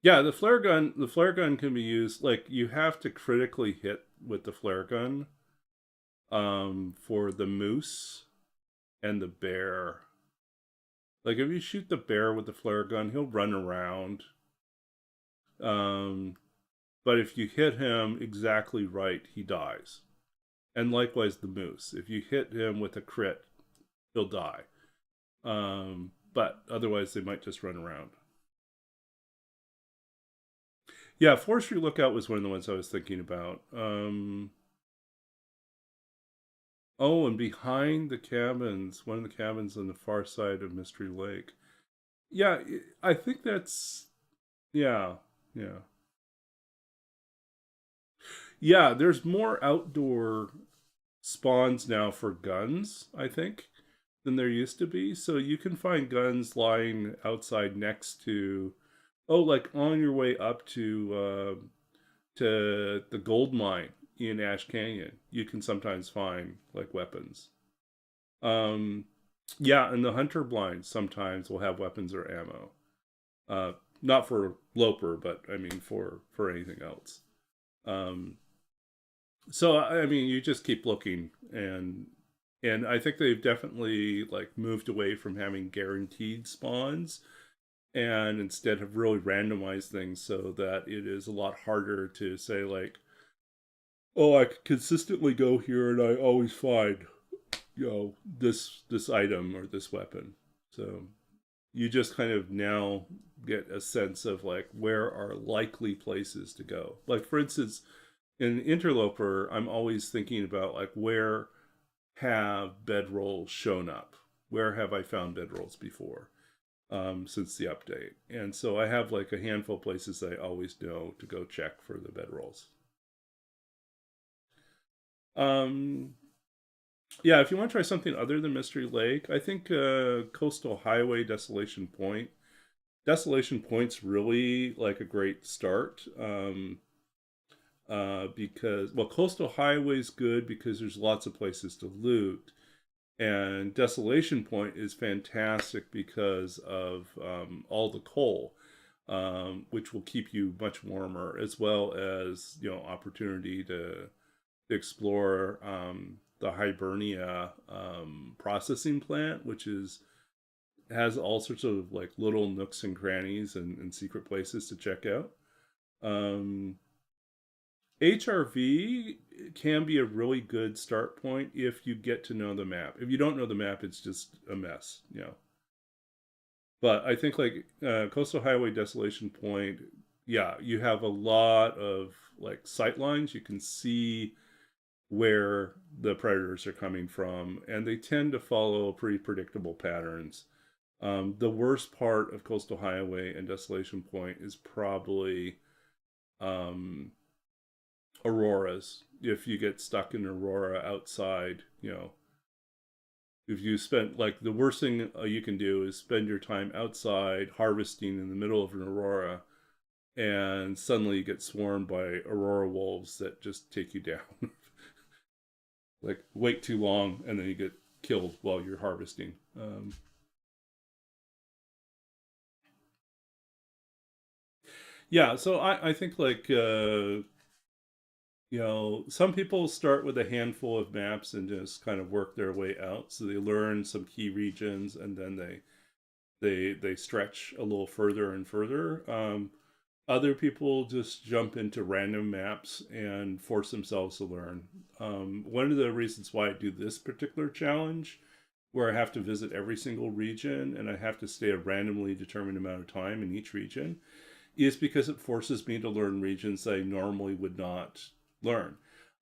Yeah, the flare gun can be used, like you have to critically hit with the flare gun for the moose and the bear. Like if you shoot the bear with the flare gun, he'll run around. But if you hit him exactly right, he dies. And likewise the moose. If you hit him with a crit, he'll die. But otherwise they might just run around. Yeah, Forestry Lookout was one of the ones I was thinking about. Oh, and behind the cabins, one of the cabins on the far side of Mystery Lake. Yeah, I think that's, yeah, yeah. Yeah, there's more outdoor spawns now for guns, I think, than there used to be. So you can find guns lying outside next to, oh, like on your way up to the gold mine in Ash Canyon. You can sometimes find like weapons. Yeah, and the hunter blinds sometimes will have weapons or ammo. Not for Loper, but I mean for anything else. So I mean, you just keep looking, and I think they've definitely like moved away from having guaranteed spawns, and instead have really randomized things so that it is a lot harder to say like, oh, I could consistently go here and I always find, this item or this weapon. So you just kind of now get a sense of like where are likely places to go. Like for instance, in Interloper, I'm always thinking about like where have bedrolls shown up? Where have I found bedrolls before since the update? And so I have like a handful of places I always know to go check for the bedrolls. Yeah, if you want to try something other than Mystery Lake, I think Coastal Highway Desolation Point. Desolation Point's really like a great start. Because, well, Coastal Highway's good because there's lots of places to loot. And Desolation Point is fantastic because of all the coal, which will keep you much warmer, as well as, opportunity to explore the Hibernia processing plant, which has all sorts of like little nooks and crannies and secret places to check out. HRV can be a really good start point if you get to know the map. If you don't know the map, it's just a mess, But I think like Coastal Highway Desolation Point, yeah, you have a lot of like sight lines. You can see where the predators are coming from, and they tend to follow pretty predictable patterns. The worst part of Coastal Highway and Desolation Point is probably auroras. If you get stuck in aurora outside, if you spend, like, the worst thing you can do is spend your time outside harvesting in the middle of an aurora, and suddenly you get swarmed by aurora wolves that just take you down. Like, wait too long and then you get killed while you're harvesting. Yeah, so I think like some people start with a handful of maps and just kind of work their way out. So they learn some key regions, and then they stretch a little further and further. Other people just jump into random maps and force themselves to learn. One of the reasons why I do this particular challenge where I have to visit every single region and I have to stay a randomly determined amount of time in each region is because it forces me to learn regions that I normally would not learn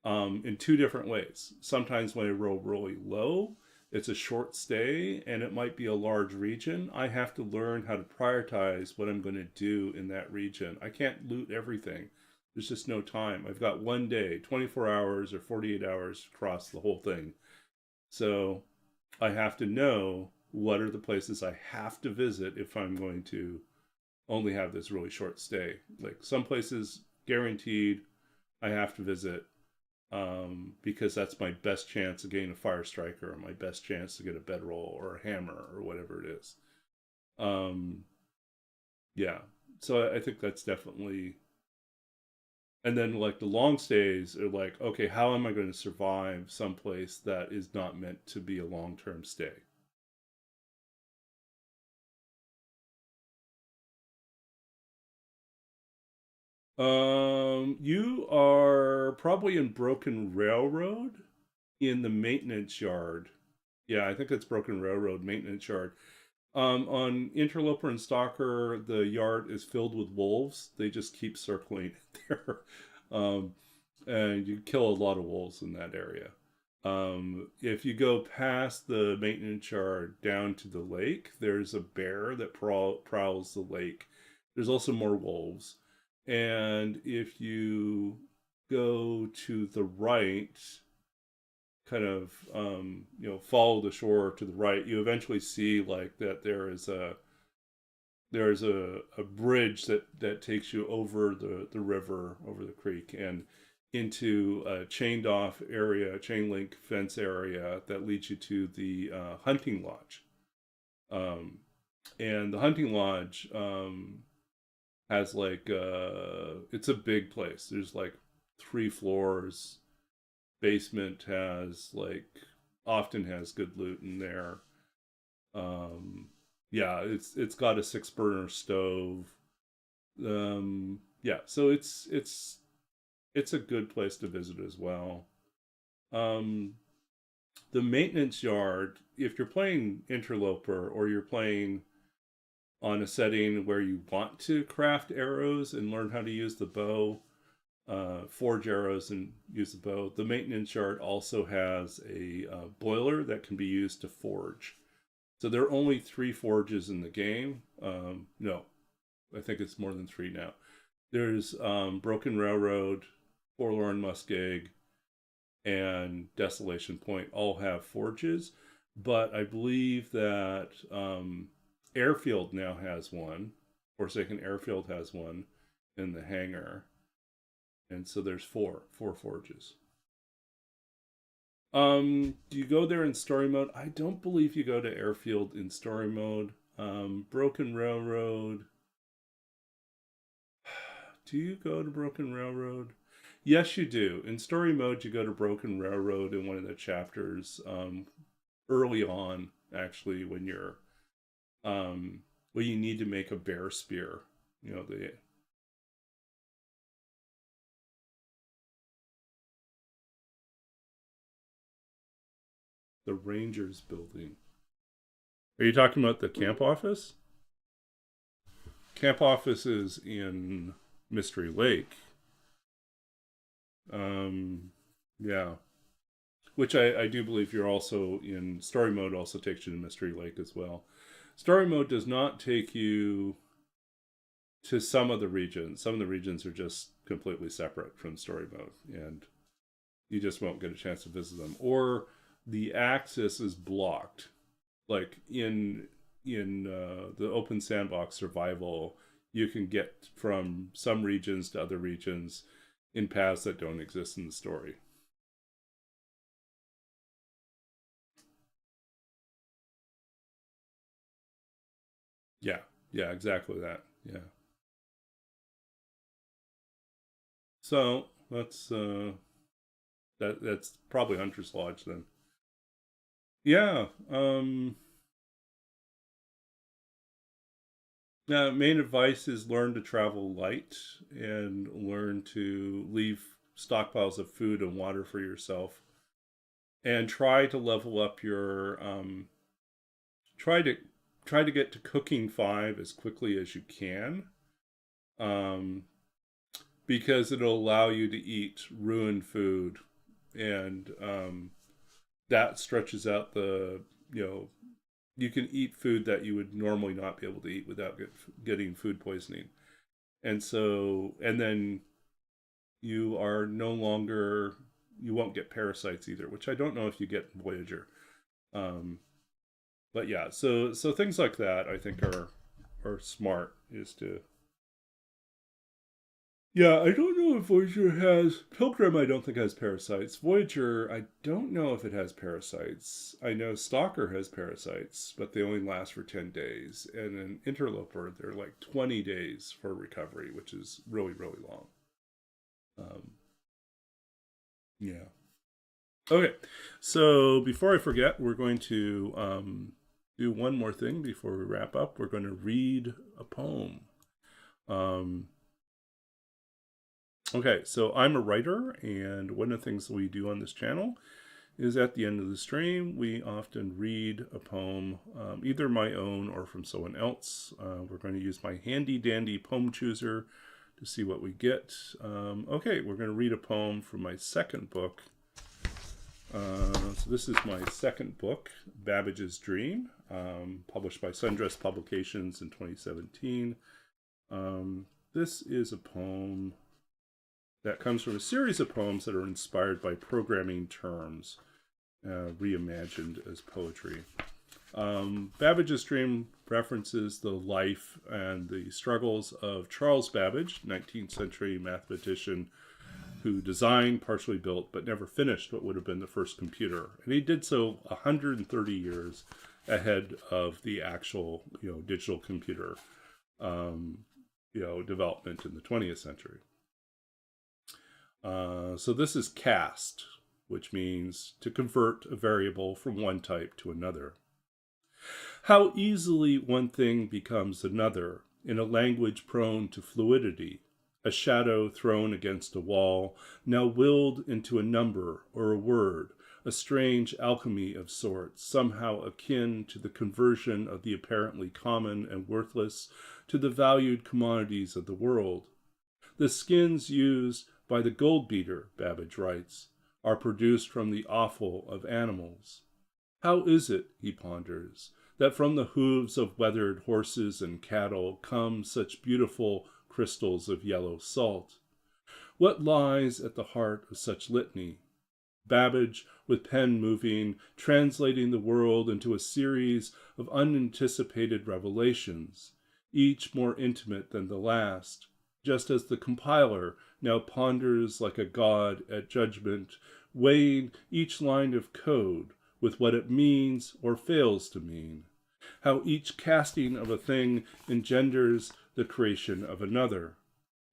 in two different ways. Sometimes when I roll really low, it's a short stay and it might be a large region. I have to learn how to prioritize what I'm going to do in that region. I can't loot everything. There's just no time. I've got one day, 24 hours or 48 hours across the whole thing. So I have to know what are the places I have to visit if I'm going to only have this really short stay. Like some places guaranteed I have to visit because that's my best chance of getting a fire striker or my best chance to get a bedroll or a hammer or whatever it is. Yeah, so I think that's definitely. And then like the long stays are like, okay, how am I going to survive someplace that is not meant to be a long-term stay? You are probably in Broken Railroad in the maintenance yard. Yeah, I think it's Broken Railroad maintenance yard. On Interloper and Stalker, the yard is filled with wolves. They just keep circling there. Um, and you kill a lot of wolves in that area. If you go past the maintenance yard down to the lake, there's a bear that prowls the lake. There's also more wolves. And if you go to the right, kind of follow the shore to the right, you eventually see like that there's a bridge that takes you over the river, over the creek, and into a chained off area, chain link fence area that leads you to the hunting lodge. And the hunting lodge has like it's a big place. There's like 3 floors. Basement has like often has good loot in there. Yeah, it's got a 6-burner stove. Yeah, so it's a good place to visit as well. The maintenance yard, if you're playing Interloper or you're playing on a setting where you want to craft arrows and learn how to use the bow, forge arrows and use the bow, the maintenance yard also has a boiler that can be used to forge. So there are only 3 forges in the game. No, I think it's more than 3 now. There's Broken Railroad, Forlorn Muskeg, and Desolation Point all have forges, but I believe that Airfield now has one. Forsaken Airfield has one in the hangar. And so there's four forges. Do you go there in story mode? I don't believe you go to Airfield in story mode. Broken Railroad. Do you go to Broken Railroad? Yes, you do. In story mode, you go to Broken Railroad in one of the chapters early on, actually, when you're when you need to make a bear spear. You know, the Rangers building. Are you talking about the camp office? Camp office is in Mystery Lake. Yeah. Which I do believe you're also in story mode, also takes you to Mystery Lake as well. Story mode does not take you to some of the regions. Some of the regions are just completely separate from story mode, and you just won't get a chance to visit them. Or the access is blocked. Like in the open sandbox survival, you can get from some regions to other regions in paths that don't exist in the story. Yeah, exactly that. Yeah. So that's probably Hunter's Lodge then. Yeah. Main advice is learn to travel light and learn to leave stockpiles of food and water for yourself, and try to level up your try to get to cooking 5 as quickly as you can, because it'll allow you to eat ruined food, and that stretches out the, you can eat food that you would normally not be able to eat without getting food poisoning. And so, and then you are no longer, you won't get parasites either, which I don't know if you get in Voyager. But yeah, so things like that I think are smart, is to, yeah, I don't know if Voyager has, Pilgrim I don't think has parasites. Voyager, I don't know if it has parasites. I know Stalker has parasites, but they only last for 10 days. And in Interloper, they're like 20 days for recovery, which is really, really long. Yeah. Okay, so before I forget, we're going to do one more thing before we wrap up. We're going to read a poem. Okay, so I'm a writer, and one of the things that we do on this channel is at the end of the stream, we often read a poem, either my own or from someone else. We're going to use my handy dandy poem chooser to see what we get. Okay, we're going to read a poem from my second book. So this is my second book, Babbage's Dream, published by Sundress Publications in 2017. This is a poem that comes from a series of poems that are inspired by programming terms, reimagined as poetry. Babbage's Dream references the life and the struggles of Charles Babbage, 19th century mathematician who designed, partially built, but never finished what would have been the first computer. And he did so 130 years ahead of the actual, digital computer, development in the 20th century. So this is cast, which means to convert a variable from one type to another. How easily one thing becomes another in a language prone to fluidity, a shadow thrown against a wall, now willed into a number or a word, a strange alchemy of sorts, somehow akin to the conversion of the apparently common and worthless to the valued commodities of the world. The skins used by the gold beater, Babbage writes, are produced from the offal of animals. How is it, he ponders, that from the hooves of weathered horses and cattle come such beautiful crystals of yellow salt? What lies at the heart of such litany? Babbage, with pen moving, translating the world into a series of unanticipated revelations, each more intimate than the last, just as the compiler now ponders like a god at judgment, weighing each line of code with what it means or fails to mean. How each casting of a thing engenders the creation of another.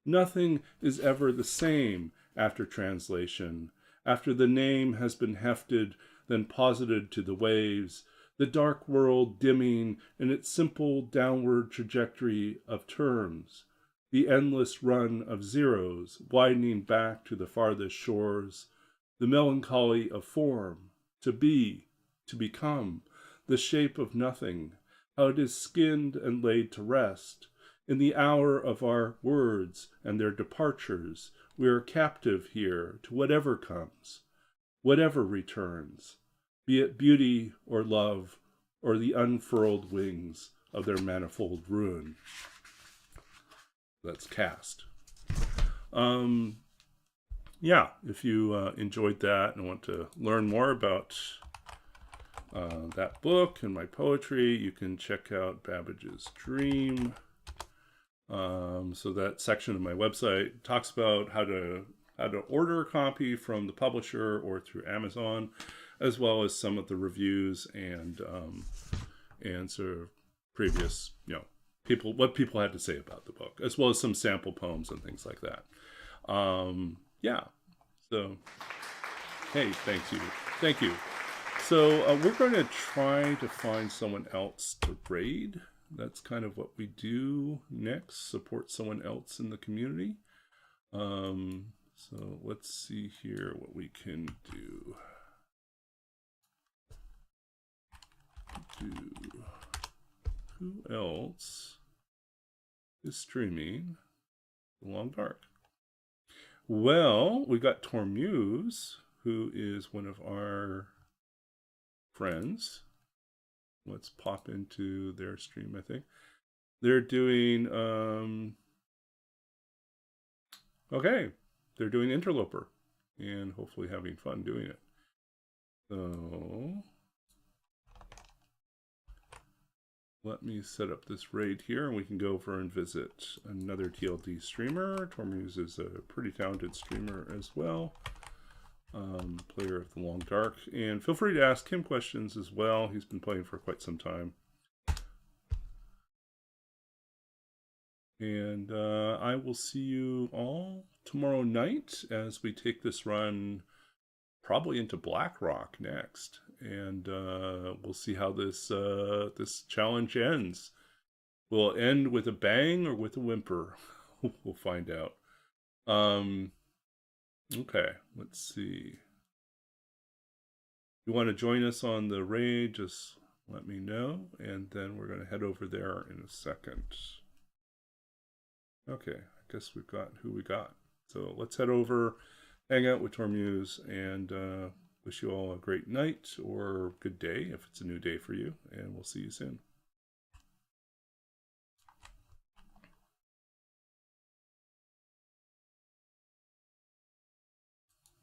Nothing is ever the same after translation, after the name has been hefted, then posited to the waves, the dark world dimming in its simple downward trajectory of terms, the endless run of zeros widening back to the farthest shores, the melancholy of form, to be, to become, the shape of nothing, how it is skinned and laid to rest. In the hour of our words and their departures, we are captive here to whatever comes, whatever returns, be it beauty or love or the unfurled wings of their manifold ruin. That's cast. Yeah, if you enjoyed that and want to learn more about that book and my poetry, you can check out Babbage's Dream. So that section of my website talks about how to order a copy from the publisher or through Amazon, as well as some of the reviews and sort of previous, what people had to say about the book, as well as some sample poems and things like that. Yeah. So, hey, thank you. So we're going to try to find someone else to raid. That's kind of what we do next, support someone else in the community. So let's see here what we can do. Who else is streaming The Long Dark? Well, we got Tormuse, who is one of our friends. Let's pop into their stream, I think. They're doing, okay, they're doing Interloper and hopefully having fun doing it. So, let me set up this raid here and we can go over and visit another TLD streamer. Tormuse is a pretty talented streamer as well. Player of The Long Dark. And feel free to ask him questions as well. He's been playing for quite some time. And I will see you all tomorrow night as we take this run probably into Blackrock next. And we'll see how this this challenge ends. Will it end with a bang or with a whimper? We'll find out. Okay, let's see. If you want to join us on the raid, just let me know, and then we're going to head over there in a second. Okay, I guess we've got who we got. So let's head over, hang out with Tormuse, and wish you all a great night or good day if it's a new day for you, and we'll see you soon.